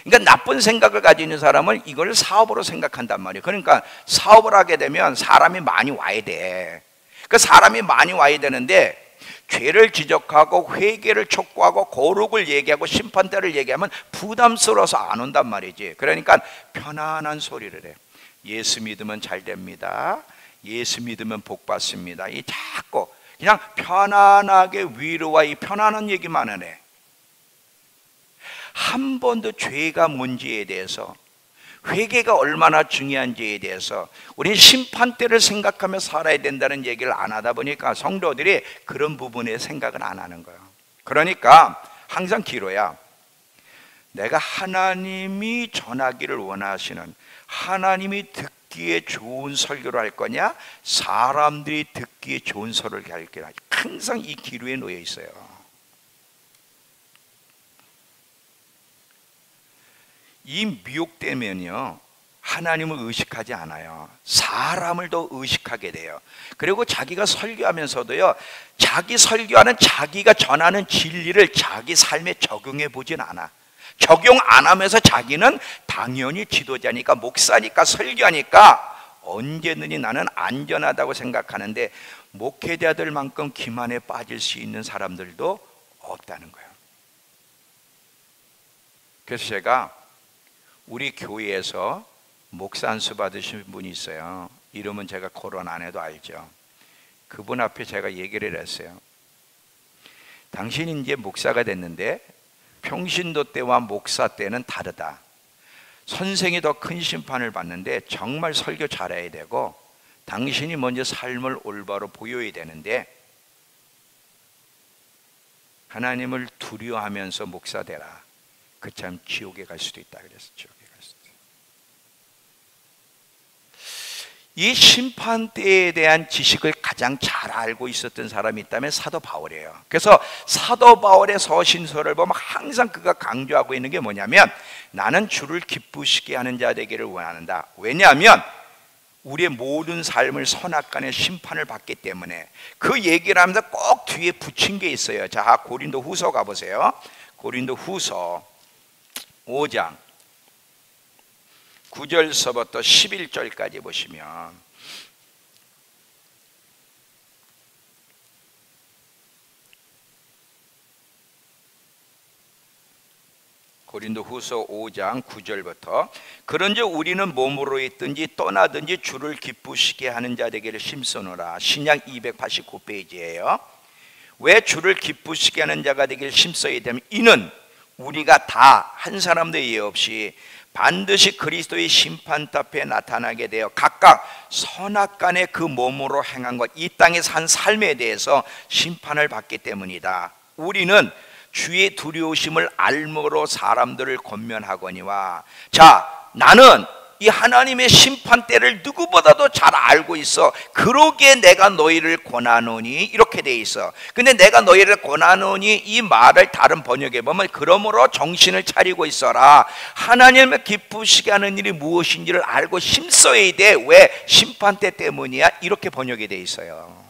그러니까 나쁜 생각을 가지고 있는 사람은 이걸 사업으로 생각한단 말이에요. 그러니까 사업을 하게 되면 사람이 많이 와야 돼. 그 사람이 많이 와야 되는데 죄를 지적하고 회개를 촉구하고 거룩을 얘기하고 심판대를 얘기하면 부담스러워서 안 온단 말이지. 그러니까 편안한 소리를 해. 예수 믿으면 잘 됩니다. 예수 믿으면 복 받습니다. 이 자꾸 그냥 편안하게 위로와 이 편안한 얘기만 하네. 한 번도 죄가 뭔지에 대해서, 회개가 얼마나 중요한지에 대해서 우리는 심판대를 생각하며 살아야 된다는 얘기를 안 하다 보니까 성도들이 그런 부분에 생각을 안 하는 거예요. 그러니까 항상 기로야, 내가 하나님이 전하기를 원하시는, 하나님이 듣기에 좋은 설교를 할 거냐, 사람들이 듣기에 좋은 설교를 할 거냐, 항상 이 기로에 놓여 있어요. 이 미혹되면요, 하나님을 의식하지 않아요. 사람을 더 의식하게 돼요. 그리고 자기가 설교하면서도요, 자기 설교하는, 자기가 전하는 진리를 자기 삶에 적용해 보진 않아. 적용 안 하면서 자기는 당연히 지도자니까, 목사니까, 설교하니까 언제든지 나는 안전하다고 생각하는데, 목회자들만큼 기만에 빠질 수 있는 사람들도 없다는 거예요. 그래서 제가 우리 교회에서 목사 안수 받으신 분이 있어요. 이름은 제가 거론 안 해도 알죠. 그분 앞에 제가 얘기를 했어요. 당신이 이제 목사가 됐는데 평신도 때와 목사 때는 다르다. 선생이 더 큰 심판을 받는데 정말 설교 잘해야 되고, 당신이 먼저 삶을 올바로 보여야 되는데, 하나님을 두려워하면서 목사 되라. 그 참 지옥에 갈 수도 있다 그랬어. 지옥에 갈 수도 있다. 이 심판대에 대한 지식을 가장 잘 알고 있었던 사람이 있다면 사도 바울이에요. 그래서 사도 바울의 서신서를 보면 항상 그가 강조하고 있는 게 뭐냐면, 나는 주를 기쁘시게 하는 자 되기를 원한다. 왜냐하면 우리의 모든 삶을 선악간의 심판을 받기 때문에. 그 얘기를 하면서 꼭 뒤에 붙인 게 있어요. 자, 고린도 후서 가보세요. 고린도 후서 5장 9절서부터 11절까지 보시면, 고린도 후서 5장 9절부터, 그런즉 우리는 몸으로 있든지 떠나든지 주를 기쁘시게 하는 자 되기를 힘쓰노라. 신약 289페이지예요. 왜 주를 기쁘시게 하는 자가 되기를 힘써야 되면, 이는 우리가 다 한 사람도 예외 없이 반드시 그리스도의 심판대 앞에 나타나게 되어 각각 선악간의 그 몸으로 행한 것, 이 땅에 산 삶에 대해서 심판을 받기 때문이다. 우리는 주의 두려우심을 알므로 사람들을 권면하거니와. 자, 나는 이 하나님의 심판대를 누구보다도 잘 알고 있어. 그러기에 내가 너희를 권하노니 이렇게 돼 있어. 근데 내가 너희를 권하노니 이 말을 다른 번역에 보면 그러므로 정신을 차리고 있어라. 하나님을 기쁘시게 하는 일이 무엇인지를 알고 힘써야 돼. 왜? 심판대 때문이야. 이렇게 번역이 돼 있어요.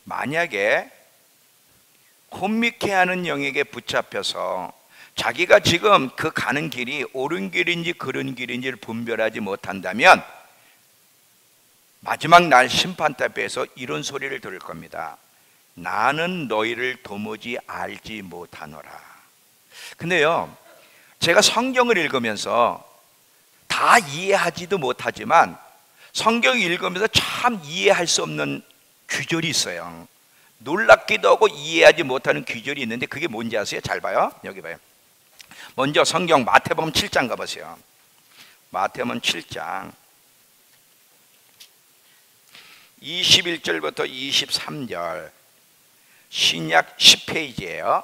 만약에 혼미케 하는 영에게 붙잡혀서 자기가 지금 그 가는 길이 옳은 길인지 그른 길인지를 분별하지 못한다면 마지막 날 심판대에서 이런 소리를 들을 겁니다. 나는 너희를 도무지 알지 못하노라. 근데요, 제가 성경을 읽으면서 다 이해하지도 못하지만 성경을 읽으면서 참 이해할 수 없는 규절이 있어요. 놀랍기도 하고 이해하지 못하는 규절이 있는데 그게 뭔지 아세요? 잘 봐요. 여기 봐요. 먼저 성경 마태복음 7장 가보세요. 마태복음 7장 21절부터 23절 신약 10페이지예요.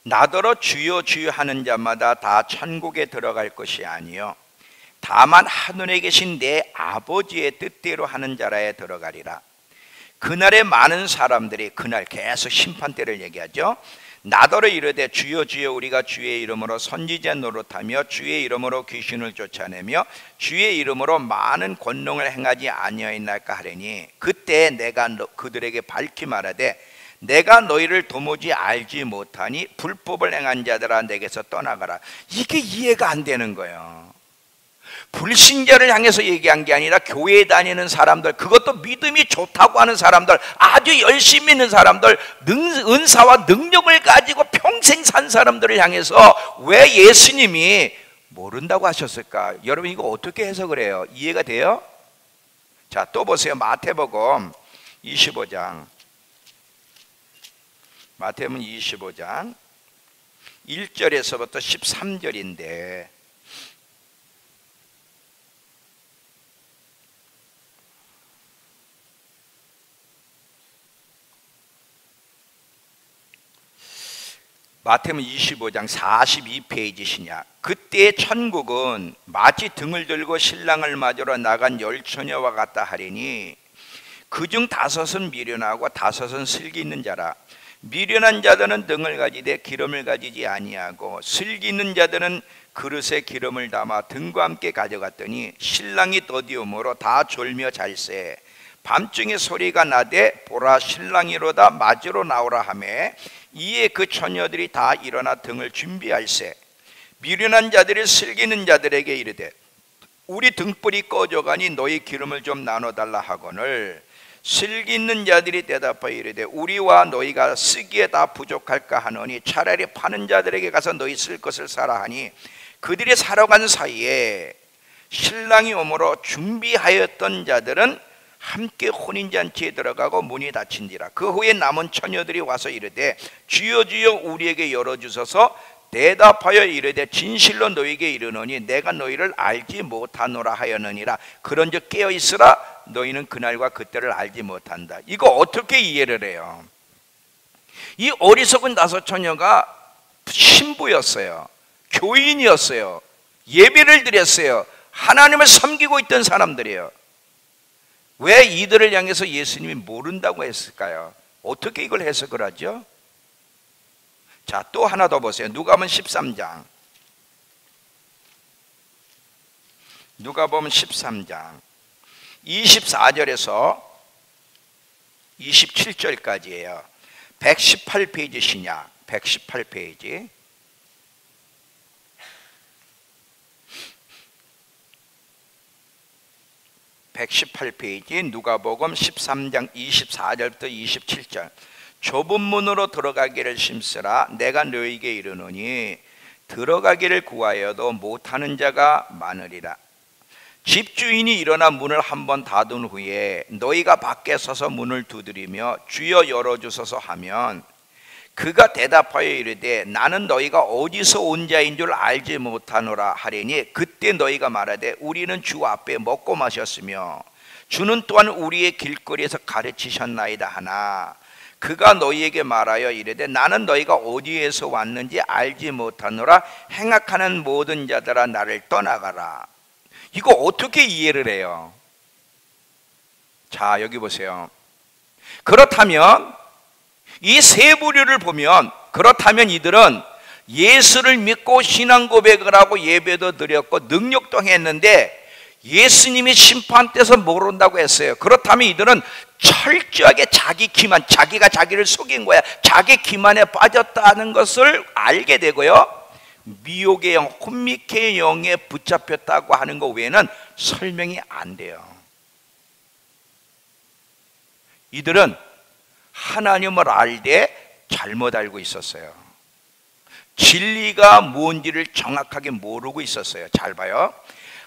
나더러 주여 주여 하는 자마다 다 천국에 들어갈 것이 아니요 다만 하늘에 계신 내 아버지의 뜻대로 하는 자라에 들어가리라. 그날에 많은 사람들이, 그날 계속 심판대를 얘기하죠. 나더러 이르되 주여 주여 우리가 주의 이름으로 선지자 노릇하며 주의 이름으로 귀신을 쫓아내며 주의 이름으로 많은 권능을 행하지 아니하였나이까 하리니 그때 내가 그들에게 밝히 말하되 내가 너희를 도무지 알지 못하니 불법을 행한 자들아 내게서 떠나가라. 이게 이해가 안 되는 거예요. 불신자를 향해서 얘기한 게 아니라 교회에 다니는 사람들, 그것도 믿음이 좋다고 하는 사람들, 아주 열심히 있는 사람들, 은사와 능력을 가지고 평생 산 사람들을 향해서 왜 예수님이 모른다고 하셨을까? 여러분 이거 어떻게 해석을 해요? 이해가 돼요? 자, 또 보세요. 마태복음 25장 마태복음 25장 1절에서부터 13절인데 마태복음 25장 42페이지시냐. 그때 천국은 마치 등을 들고 신랑을 맞으러 나간 열처녀와 같다 하리니 그중 5은 미련하고 5은 슬기 있는 자라. 미련한 자들은 등을 가지되 기름을 가지지 아니하고 슬기 있는 자들은 그릇에 기름을 담아 등과 함께 가져갔더니 신랑이 더디움으로 다 졸며 잘세. 밤중에 소리가 나되 보라 신랑이로다 맞으러 나오라 하매 이에 그 처녀들이 다 일어나 등을 준비할세. 미련한 자들이 슬기 있는 자들에게 이르되 우리 등불이 꺼져가니 너희 기름을 좀 나눠달라 하거늘 슬기 있는 자들이 대답하여 이르되 우리와 너희가 쓰기에 다 부족할까 하노니 차라리 파는 자들에게 가서 너희 쓸 것을 사라 하니 그들이 사러 간 사이에 신랑이 오므로 준비하였던 자들은 함께 혼인잔치에 들어가고 문이 닫힌지라. 그 후에 남은 처녀들이 와서 이르되 주여 주여 우리에게 열어주소서. 대답하여 이르되 진실로 너희에게 이르노니 내가 너희를 알지 못하노라 하였느니라. 그런즉 깨어있으라. 너희는 그날과 그때를 알지 못한다. 이거 어떻게 이해를 해요? 이 어리석은 5 처녀가 신부였어요. 교인이었어요. 예배를 드렸어요. 하나님을 섬기고 있던 사람들이에요. 왜 이들을 향해서 예수님이 모른다고 했을까요? 어떻게 이걸 해석을 하죠? 자, 또 하나 더 보세요. 누가복음 13장. 누가복음 13장 24절에서 27절까지예요. 118페이지 신약 118페이지. (118페이지) 누가복음 13장 24절부터 27절. 좁은 문으로 들어가기를 심쓰라. 내가 너희에게 이르노니 들어가기를 구하여도 못하는 자가 많으리라. 집주인이 일어나 문을 한번 닫은 후에 너희가 밖에 서서 문을 두드리며 주여 열어주소서 하면 그가 대답하여 이르되 나는 너희가 어디서 온 자인 줄 알지 못하노라 하리니 그때 너희가 말하되 우리는 주 앞에 먹고 마셨으며 주는 또한 우리의 길거리에서 가르치셨나이다 하나 그가 너희에게 말하여 이르되 나는 너희가 어디에서 왔는지 알지 못하노라 행악하는 모든 자들아 나를 떠나가라. 이거 어떻게 이해를 해요? 자, 여기 보세요. 그렇다면 이 세 부류를 보면 그렇다면 이들은 예수를 믿고 신앙 고백을 하고 예배도 드렸고 능력도 했는데 예수님이 심판대에서 모른다고 했어요. 그렇다면 이들은 철저하게 자기 기만, 자기가 자기를 속인 거야. 자기 기만에 빠졌다는 것을 알게 되고요. 미혹의 영, 혼미케의 영에 붙잡혔다고 하는 것 외에는 설명이 안 돼요. 이들은 하나님을 알되 잘못 알고 있었어요. 진리가 뭔지를 정확하게 모르고 있었어요. 잘 봐요.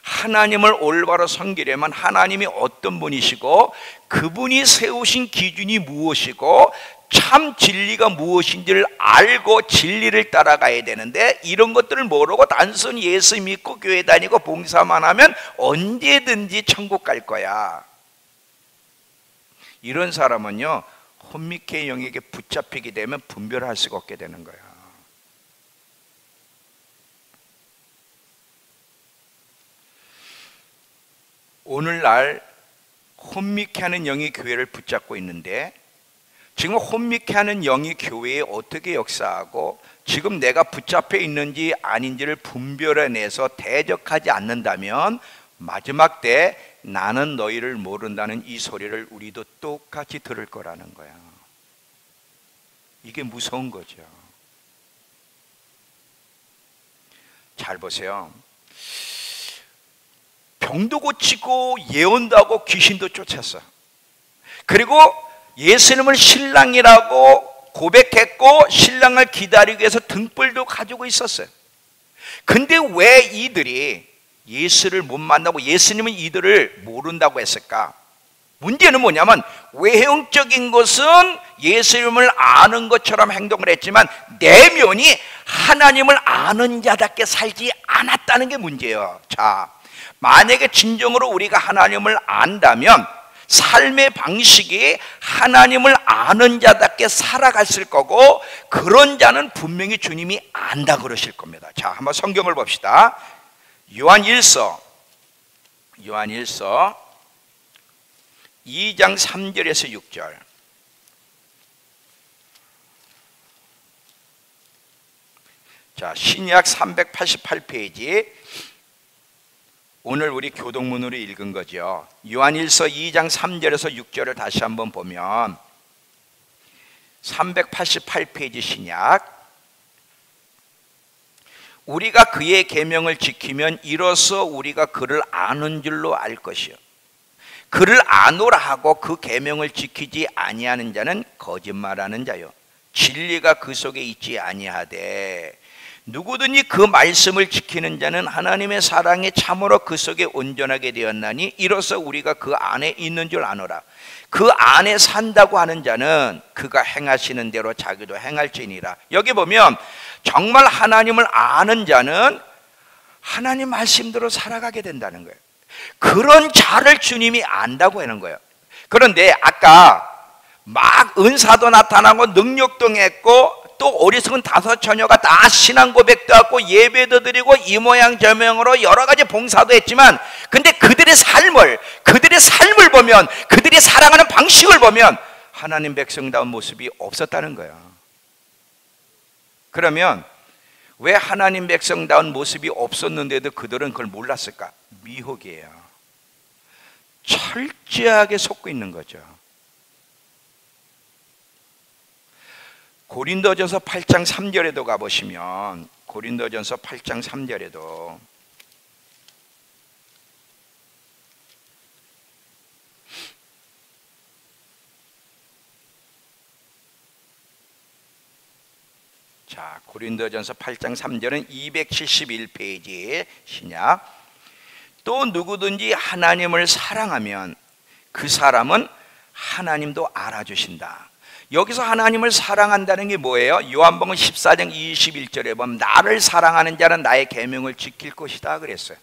하나님을 올바로 섬기려면 하나님이 어떤 분이시고 그분이 세우신 기준이 무엇이고 참 진리가 무엇인지를 알고 진리를 따라가야 되는데 이런 것들을 모르고 단순히 예수 믿고 교회 다니고 봉사만 하면 언제든지 천국 갈 거야. 이런 사람은요 혼미케의 영에게 붙잡히게 되면 분별할 수가 없게 되는 거야. 오늘날 혼미케하는 영이 교회를 붙잡고 있는데 지금 혼미케하는 영이 교회에 어떻게 역사하고 지금 내가 붙잡혀 있는지 아닌지를 분별해내서 대적하지 않는다면 마지막 때 나는 너희를 모른다는 이 소리를 우리도 똑같이 들을 거라는 거야. 이게 무서운 거죠. 잘 보세요. 병도 고치고 예언도 하고 귀신도 쫓았어. 그리고 예수님을 신랑이라고 고백했고 신랑을 기다리기 위해서 등불도 가지고 있었어요. 근데 왜 이들이 예수를 못 만나고 예수님은 이들을 모른다고 했을까? 문제는 뭐냐면 외형적인 것은 예수님을 아는 것처럼 행동을 했지만 내면이 하나님을 아는 자답게 살지 않았다는 게 문제예요. 자, 만약에 진정으로 우리가 하나님을 안다면 삶의 방식이 하나님을 아는 자답게 살아갔을 거고 그런 자는 분명히 주님이 안다 그러실 겁니다. 자, 한번 성경을 봅시다. 요한일서 2장 3절에서 6절. 자, 신약 388페이지. 오늘 우리 교동문으로 읽은 거죠. 요한일서 2장 3절에서 6절을 다시 한번 보면 388페이지 신약. 우리가 그의 계명을 지키면 이로써 우리가 그를 아는 줄로 알 것이요 그를 아노라 하고 그 계명을 지키지 아니하는 자는 거짓말하는 자요 진리가 그 속에 있지 아니하되 누구든지 그 말씀을 지키는 자는 하나님의 사랑에 참으로 그 속에 온전하게 되었나니 이로써 우리가 그 안에 있는 줄 아노라. 그 안에 산다고 하는 자는 그가 행하시는 대로 자기도 행할지니라. 여기 보면 정말 하나님을 아는 자는 하나님 말씀대로 살아가게 된다는 거예요. 그런 자를 주님이 안다고 하는 거예요. 그런데 아까 막 은사도 나타나고 능력도 했고 또 어리석은 5 처녀가 다 신앙 고백도 하고 예배도 드리고 이 모양 저 모양으로 여러 가지 봉사도 했지만 근데 그들의 삶을 보면 그들이 살아가는 방식을 보면 하나님 백성다운 모습이 없었다는 거예요. 그러면 왜 하나님 백성다운 모습이 없었는데도 그들은 그걸 몰랐을까? 미혹이에요. 철저하게 속고 있는 거죠. 고린도전서 8장 3절에도 가보시면 고린도전서 8장 3절에도 자, 고린도전서 8장 3절은 271페이지 신약. 또 누구든지 하나님을 사랑하면 그 사람은 하나님도 알아주신다. 여기서 하나님을 사랑한다는 게 뭐예요? 요한복음 14장 21절에 보면 나를 사랑하는 자는 나의 계명을 지킬 것이다 그랬어요.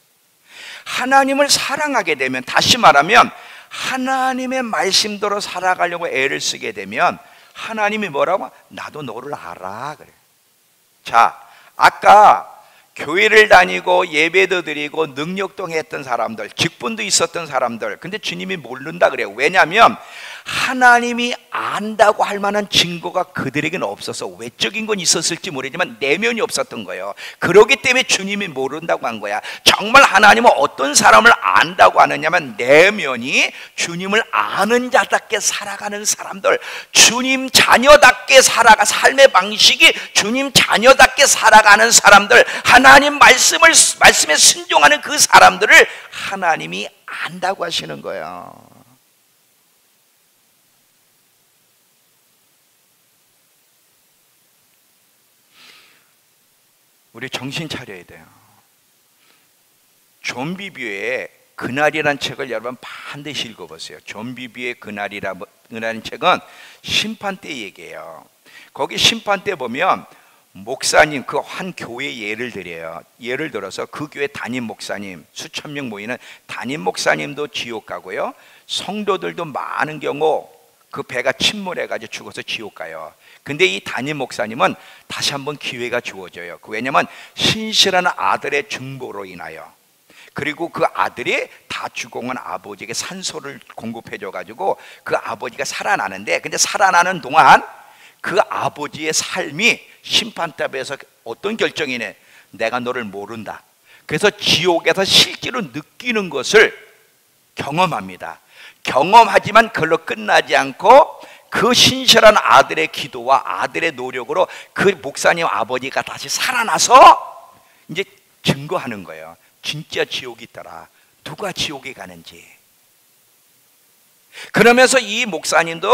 하나님을 사랑하게 되면, 다시 말하면 하나님의 말씀대로 살아가려고 애를 쓰게 되면 하나님이 뭐라고? 나도 너를 알아 그래. 자, 아까 교회를 다니고 예배도 드리고 능력도 했던 사람들, 직분도 있었던 사람들, 근데 주님이 모른다 그래요. 왜냐하면 하나님이 안다고 할 만한 증거가 그들에게는 없어서, 외적인 건 있었을지 모르지만 내면이 없었던 거예요. 그렇기 때문에 주님이 모른다고 한 거야. 정말 하나님은 어떤 사람을 안다고 하느냐면 내면이 주님을 아는 자답게 살아가는 사람들, 주님 자녀답게 삶의 방식이 주님 자녀답게 살아가는 사람들, 하나님 말씀에 순종하는 그 사람들을 하나님이 안다고 하시는 거예요. 우리 정신 차려야 돼요. 존 비비의 그날이라는 책을 여러분 반드시 읽어보세요. 존 비비의 그날이라는 책은 심판 때 얘기해요. 거기 심판 때 보면 목사님, 그 한 교회 예를 들어요. 예를 들어서 그 교회 담임 목사님, 수천 명 모이는 담임 목사님도 지옥 가고요, 성도들도 많은 경우 그 배가 침몰해가지고 죽어서 지옥 가요. 근데 이 담임 목사님은 다시 한번 기회가 주어져요. 왜냐면 신실한 아들의 중보로 인하여, 그리고 그 아들이 다 죽어간 아버지에게 산소를 공급해줘가지고 그 아버지가 살아나는데, 근데 살아나는 동안 그 아버지의 삶이 심판탑에서 어떤 결정이네? 내가 너를 모른다. 그래서 지옥에서 실제로 느끼는 것을 경험합니다. 경험하지만 그걸로 끝나지 않고 그 신실한 아들의 기도와 아들의 노력으로 그 목사님 아버지가 다시 살아나서 이제 증거하는 거예요. 진짜 지옥이 있더라. 누가 지옥에 가는지. 그러면서 이 목사님도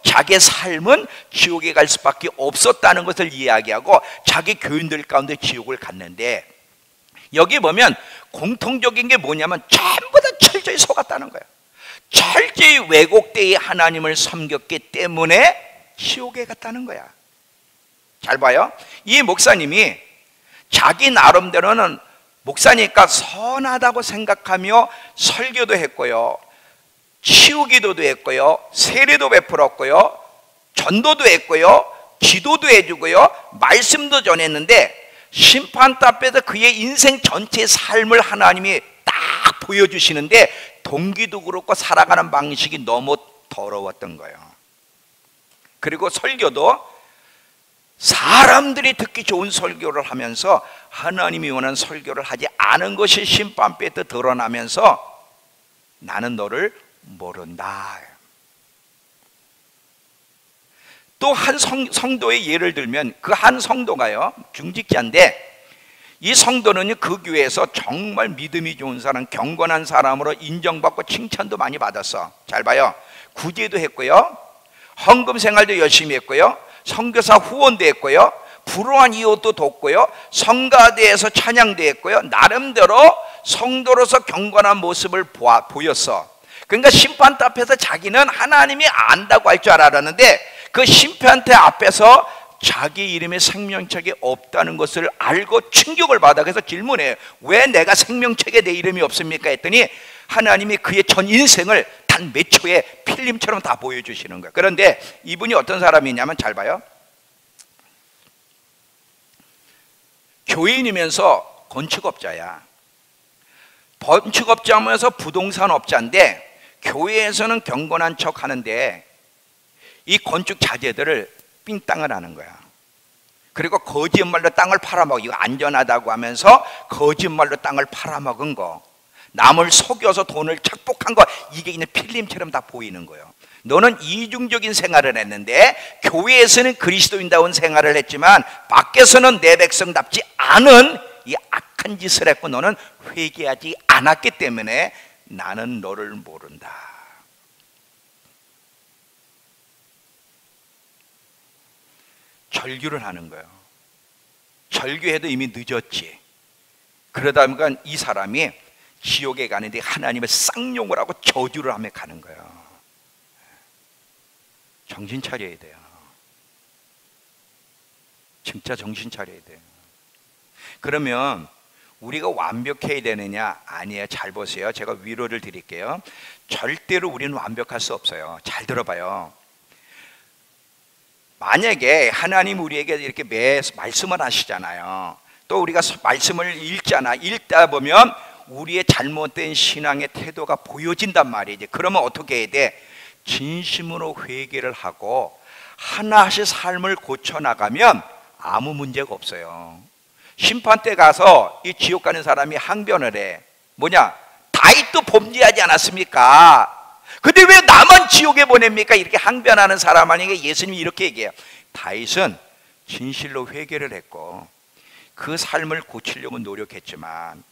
자기의 삶은 지옥에 갈 수밖에 없었다는 것을 이야기하고 자기 교인들 가운데 지옥을 갔는데, 여기 보면 공통적인 게 뭐냐면 전부 다 철저히 속았다는 거예요. 철저히 왜곡되이 하나님을 섬겼기 때문에 지옥에 갔다는 거야. 잘 봐요. 이 목사님이 자기 나름대로는 목사니까 선하다고 생각하며 설교도 했고요, 치유기도도 했고요, 세례도 베풀었고요, 전도도 했고요, 기도도 해주고요, 말씀도 전했는데 심판탑에서 그의 인생 전체의 삶을 하나님이 딱 보여주시는데 동기도 그렇고 살아가는 방식이 너무 더러웠던 거예요. 그리고 설교도 사람들이 듣기 좋은 설교를 하면서 하나님이 원하는 설교를 하지 않은 것이 심판대에 드러나면서 나는 너를 모른다. 또 한 성도의 예를 들면, 그 한 성도가요, 중직자인데 이 성도는 그 교회에서 정말 믿음이 좋은 사람, 경건한 사람으로 인정받고 칭찬도 많이 받았어. 잘 봐요. 구제도 했고요, 헌금 생활도 열심히 했고요, 선교사 후원도 했고요, 불우한 이웃도 돕고요, 성가대에서 찬양도 했고요, 나름대로 성도로서 경건한 모습을 보였어. 그러니까 심판대 앞에서 자기는 하나님이 안다고 할 줄 알았는데 그 심판대 앞에서 자기 이름에 생명책이 없다는 것을 알고 충격을 받아. 그래서 질문해요. 왜 내가 생명책에 내 이름이 없습니까? 했더니 하나님이 그의 전 인생을 단 몇 초에 필름처럼 다 보여주시는 거예요. 그런데 이분이 어떤 사람이냐면, 잘 봐요. 교인이면서 건축업자야. 건축업자면서 부동산업자인데 교회에서는 경건한 척 하는데 이 건축 자재들을 삥땅을 하는 거야. 그리고 거짓말로 땅을 팔아먹어. 이거 안전하다고 하면서 거짓말로 땅을 팔아먹은 거, 남을 속여서 돈을 착복한 거, 이게 그냥 필름처럼 다 보이는 거예요. 너는 이중적인 생활을 했는데 교회에서는 그리스도인다운 생활을 했지만 밖에서는 내 백성답지 않은 이 악한 짓을 했고 너는 회개하지 않았기 때문에 나는 너를 모른다. 절규를 하는 거예요. 절규해도 이미 늦었지. 그러다 보니까 이 사람이 지옥에 가는데 하나님을 쌍욕을 하고 저주를 하며 가는 거예요. 정신 차려야 돼요. 진짜 정신 차려야 돼요. 그러면 우리가 완벽해야 되느냐? 아니에요. 잘 보세요. 제가 위로를 드릴게요. 절대로 우리는 완벽할 수 없어요. 잘 들어봐요. 만약에 하나님 우리에게 이렇게 매 말씀을 하시잖아요. 또 우리가 말씀을 읽다 보면 우리의 잘못된 신앙의 태도가 보여진단 말이지. 그러면 어떻게 해야 돼? 진심으로 회개를 하고 하나씩 삶을 고쳐나가면 아무 문제가 없어요. 심판 때 가서 이 지옥 가는 사람이 항변을 해. 뭐냐? 다윗도 범죄하지 않았습니까? 근데 왜 나만 지옥에 보냅니까? 이렇게 항변하는 사람 아니게 예수님이 이렇게 얘기해요. 다윗은 진실로 회개를 했고 그 삶을 고치려고 노력했지만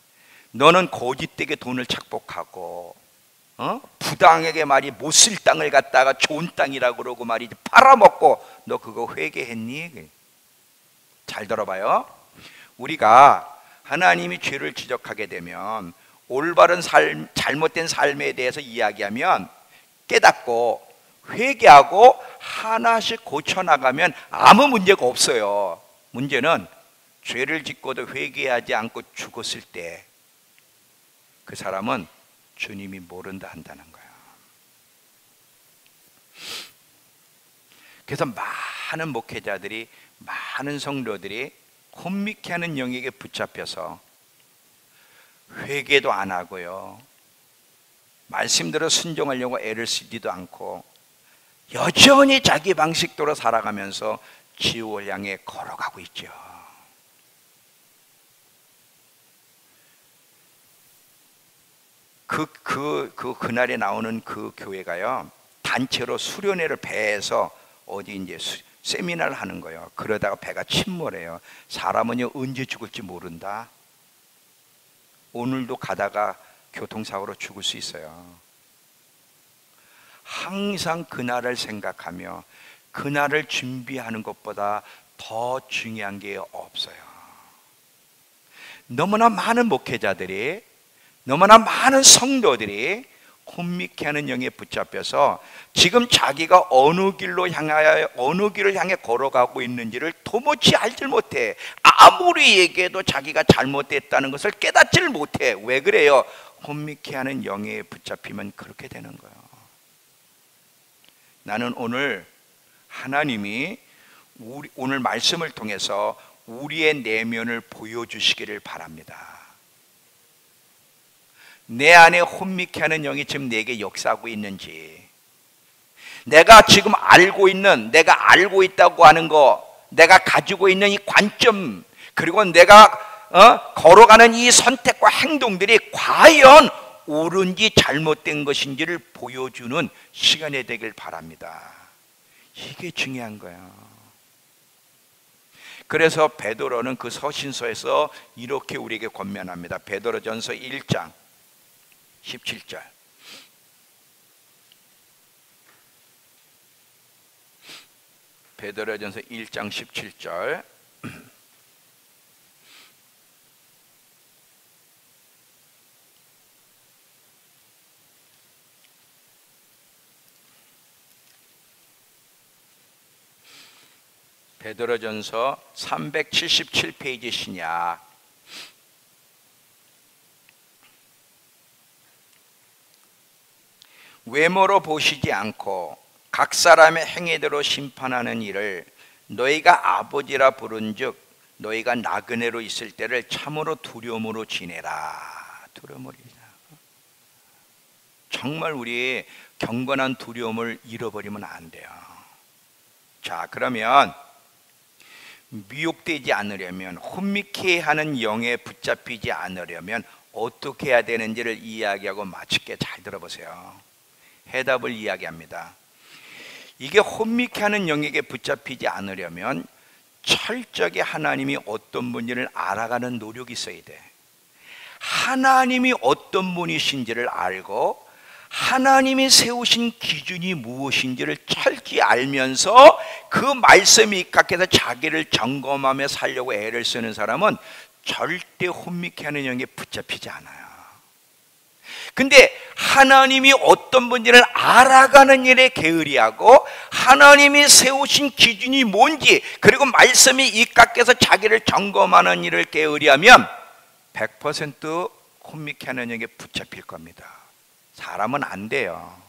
너는 거짓되게 돈을 착복하고 부당하게 말이 못 쓸 땅을 갖다가 좋은 땅이라고 그러고 말이지 팔아먹고 너 그거 회개했니? 잘 들어봐요. 우리가 하나님이 죄를 지적하게 되면 올바른 삶, 잘못된 삶에 대해서 이야기하면 깨닫고 회개하고 하나씩 고쳐나가면 아무 문제가 없어요. 문제는 죄를 짓고도 회개하지 않고 죽었을 때 그 사람은 주님이 모른다 한다는 거예요. 그래서 많은 목회자들이, 많은 성도들이 혼미케 하는 영에게 붙잡혀서 회개도 안 하고요, 말씀대로 순종하려고 애를 쓰지도 않고 여전히 자기 방식대로 살아가면서 지옥을 향해 걸어가고 있죠. 그날에 나오는 그 교회가요, 단체로 수련회를 배에서 어디 이제 세미나를 하는 거예요. 그러다가 배가 침몰해요. 사람은요 언제 죽을지 모른다. 오늘도 가다가 교통사고로 죽을 수 있어요. 항상 그날을 생각하며 그날을 준비하는 것보다 더 중요한 게 없어요. 너무나 많은 목회자들이, 너무나 많은 성도들이 혼미케 하는 영에 붙잡혀서 지금 자기가 어느 길을 향해 걸어가고 있는지를 도무지 알질 못해. 아무리 얘기해도 자기가 잘못됐다는 것을 깨닫지를 못해. 왜 그래요? 혼미케 하는 영에 붙잡히면 그렇게 되는 거예요. 나는 오늘 하나님이 오늘 말씀을 통해서 우리의 내면을 보여주시기를 바랍니다. 내 안에 혼미케 하는 영이 지금 내게 역사하고 있는지, 내가 지금 알고 있다고 하는 거, 내가 가지고 있는 이 관점, 그리고 내가 걸어가는 이 선택과 행동들이 과연 옳은지 잘못된 것인지를 보여주는 시간이 되길 바랍니다. 이게 중요한 거예요. 그래서 베드로는 그 서신서에서 이렇게 우리에게 권면합니다. 베드로전서 1장 17절. 베드로전서 1장 17절. 베드로전서 377페이지 신약. 외모로 보시지 않고 각 사람의 행위대로 심판하는 일을 너희가 아버지라 부른즉 너희가 나그네로 있을 때를 참으로 두려움으로 지내라. 두려움으로 지내라. 정말 우리의 경건한 두려움을 잃어버리면 안 돼요. 자, 그러면 미혹되지 않으려면, 혼미케 하는 영에 붙잡히지 않으려면 어떻게 해야 되는지를 이야기하고 마칠게. 잘 들어보세요. 해답을 이야기합니다. 이게 혼미케 하는 영에게 붙잡히지 않으려면 철저하게 하나님이 어떤 분인지를 알아가는 노력이 있어야 돼. 하나님이 어떤 분이신지를 알고 하나님이 세우신 기준이 무엇인지를 철저히 알면서 그 말씀에 입각해서 자기를 점검하며 살려고 애를 쓰는 사람은 절대 혼미케 하는 영에 붙잡히지 않아요. 근데 하나님이 어떤 분인지를 알아가는 일에 게으리하고 하나님이 세우신 기준이 뭔지 그리고 말씀이 입각해서 자기를 점검하는 일을 게으리하면 100% 혼미케 하는 영에 붙잡힐 겁니다. 사람은 안 돼요.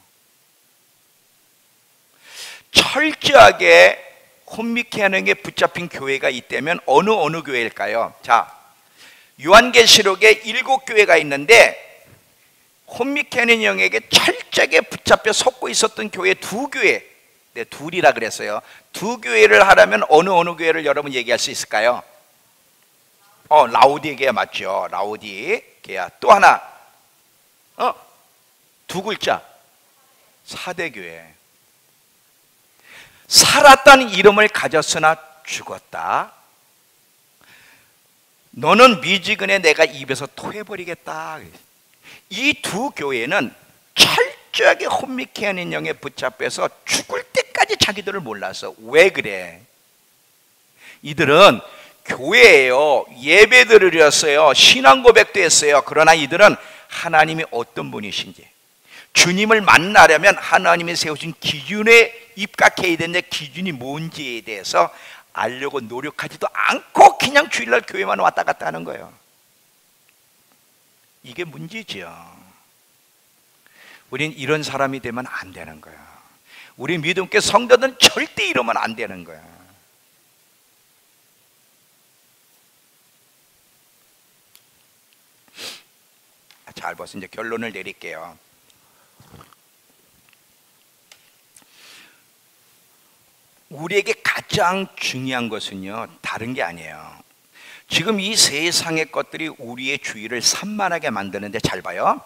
철저하게 혼미케 하는 영에 붙잡힌 교회가 있다면 어느 교회일까요? 자, 요한계시록에 7교회가 있는데 혼미케 하는 영에게 철저하게 붙잡혀 섰고 있었던 교회 2교회, 네, 둘이라 그랬어요. 2교회를 하라면 어느 교회를 여러분 얘기할 수 있을까요? 라우디게아 맞죠? 라우디게아. 또 하나, 2글자, 사대교회. 살았다는 이름을 가졌으나 죽었다. 너는 미지근에 내가 입에서 토해버리겠다. 이 2교회는 철저하게 혼미케 하는 영에 붙잡혀서 죽을 때까지 자기들을 몰랐어. 왜 그래? 이들은 교회예요. 예배를 드렸어요. 신앙 고백도 했어요. 그러나 이들은 하나님이 어떤 분이신지, 주님을 만나려면 하나님이 세우신 기준에 입각해야 되는데 기준이 뭔지에 대해서 알려고 노력하지도 않고 그냥 주일날 교회만 왔다 갔다 하는 거예요. 이게 문제죠. 우린 이런 사람이 되면 안 되는 거야. 우리 믿음께 성도들은 절대 이러면 안 되는 거야. 잘 봐서 이제 결론을 내릴게요. 우리에게 가장 중요한 것은요, 다른 게 아니에요. 지금 이 세상의 것들이 우리의 주의를 산만하게 만드는데 잘 봐요.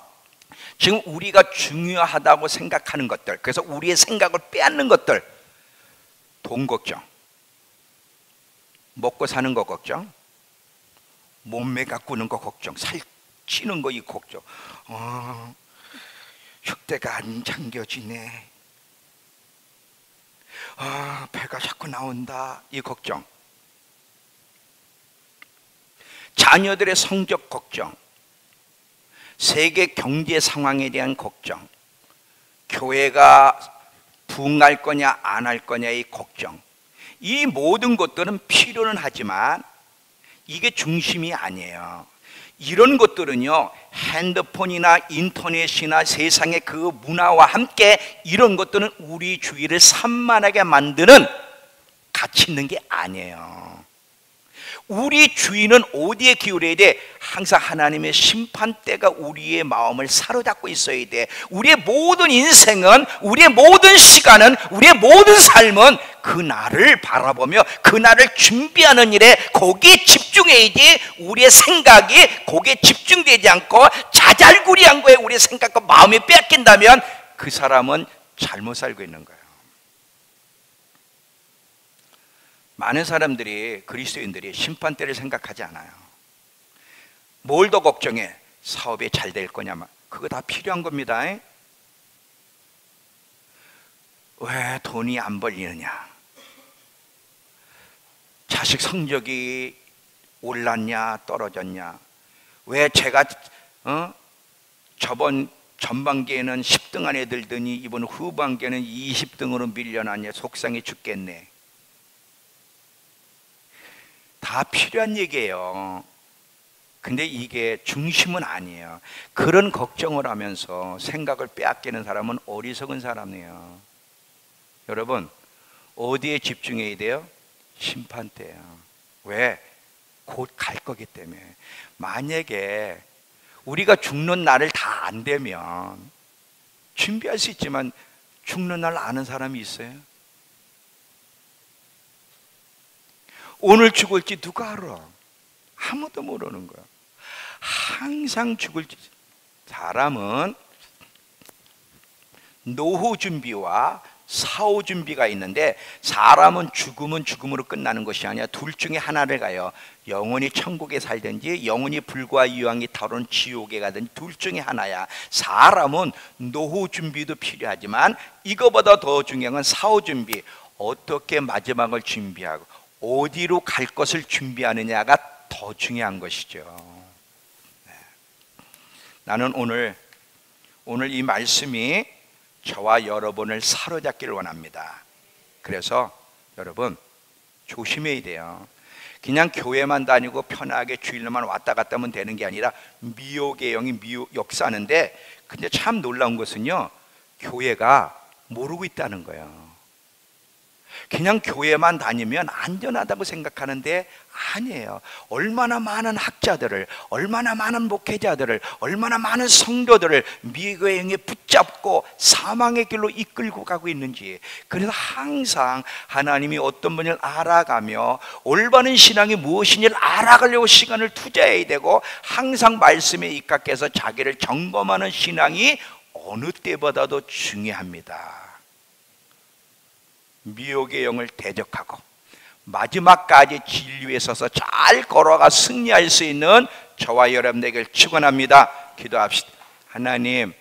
지금 우리가 중요하다고 생각하는 것들, 그래서 우리의 생각을 빼앗는 것들, 돈 걱정, 먹고 사는 거 걱정, 몸매 가꾸는 거 걱정, 살찌는 거 이 걱정, 흉대가 안 잠겨지네, 배가 자꾸 나온다 이 걱정, 자녀들의 성적 걱정, 세계 경제 상황에 대한 걱정, 교회가 부흥할 거냐 안 할 거냐의 걱정, 이 모든 것들은 필요는 하지만 이게 중심이 아니에요. 이런 것들은요, 핸드폰이나 인터넷이나 세상의 그 문화와 함께 이런 것들은 우리 주위를 산만하게 만드는 가치 있는 게 아니에요. 우리 주의는 어디에 기울여야 돼? 항상 하나님의 심판대가 우리의 마음을 사로잡고 있어야 돼. 우리의 모든 인생은, 우리의 모든 시간은, 우리의 모든 삶은 그날을 바라보며 그날을 준비하는 일에 거기에 집중해야지, 우리의 생각이 거기에 집중되지 않고 자잘구리한 거에 우리의 생각과 마음이 빼앗긴다면 그 사람은 잘못 살고 있는 거예요. 많은 사람들이, 그리스도인들이 심판대를 생각하지 않아요. 뭘 더 걱정해? 사업이 잘 될 거냐만. 그거 다 필요한 겁니다. 왜 돈이 안 벌리느냐? 자식 성적이 올랐냐 떨어졌냐? 왜 제가 저번 전반기에는 10등 안에 들더니 이번 후반기에는 20등으로 밀려났냐? 속상해 죽겠네. 다 필요한 얘기예요. 근데 이게 중심은 아니에요. 그런 걱정을 하면서 생각을 빼앗기는 사람은 어리석은 사람이에요. 여러분, 어디에 집중해야 돼요? 심판대예요. 왜? 곧 갈 거기 때문에. 만약에 우리가 죽는 날을 다 안 되면 준비할 수 있지만 죽는 날 아는 사람이 있어요? 오늘 죽을지 누가 알아? 아무도 모르는 거야. 항상 죽을지. 사람은 노후 준비와 사후 준비가 있는데, 사람은 죽으면 죽음으로 끝나는 것이 아니라 둘 중에 하나를 가요. 영원히 천국에 살든지 영원히 불과 유황이 타오르는 지옥에 가든지 둘 중에 하나야. 사람은 노후 준비도 필요하지만 이거보다 더 중요한 건 사후 준비. 어떻게 마지막을 준비하고 어디로 갈 것을 준비하느냐가 더 중요한 것이죠. 나는 오늘 오늘 이 말씀이 저와 여러분을 사로잡기를 원합니다. 그래서 여러분 조심해야 돼요. 그냥 교회만 다니고 편하게 주일로만 왔다 갔다 하면 되는 게 아니라 미혹의 영이 역사하는데, 근데 참 놀라운 것은요, 교회가 모르고 있다는 거예요. 그냥 교회만 다니면 안전하다고 생각하는데 아니에요. 얼마나 많은 학자들을, 얼마나 많은 목회자들을, 얼마나 많은 성도들을 미혹의 영에 붙잡고 사망의 길로 이끌고 가고 있는지. 그래서 항상 하나님이 어떤 분을 알아가며 올바른 신앙이 무엇인지를 알아가려고 시간을 투자해야 되고, 항상 말씀에 입각해서 자기를 점검하는 신앙이 어느 때보다도 중요합니다. 미혹의 영을 대적하고 마지막까지 진리에 서서 잘 걸어가 승리할 수 있는 저와 여러분에게 축원합니다. 기도합시다. 하나님,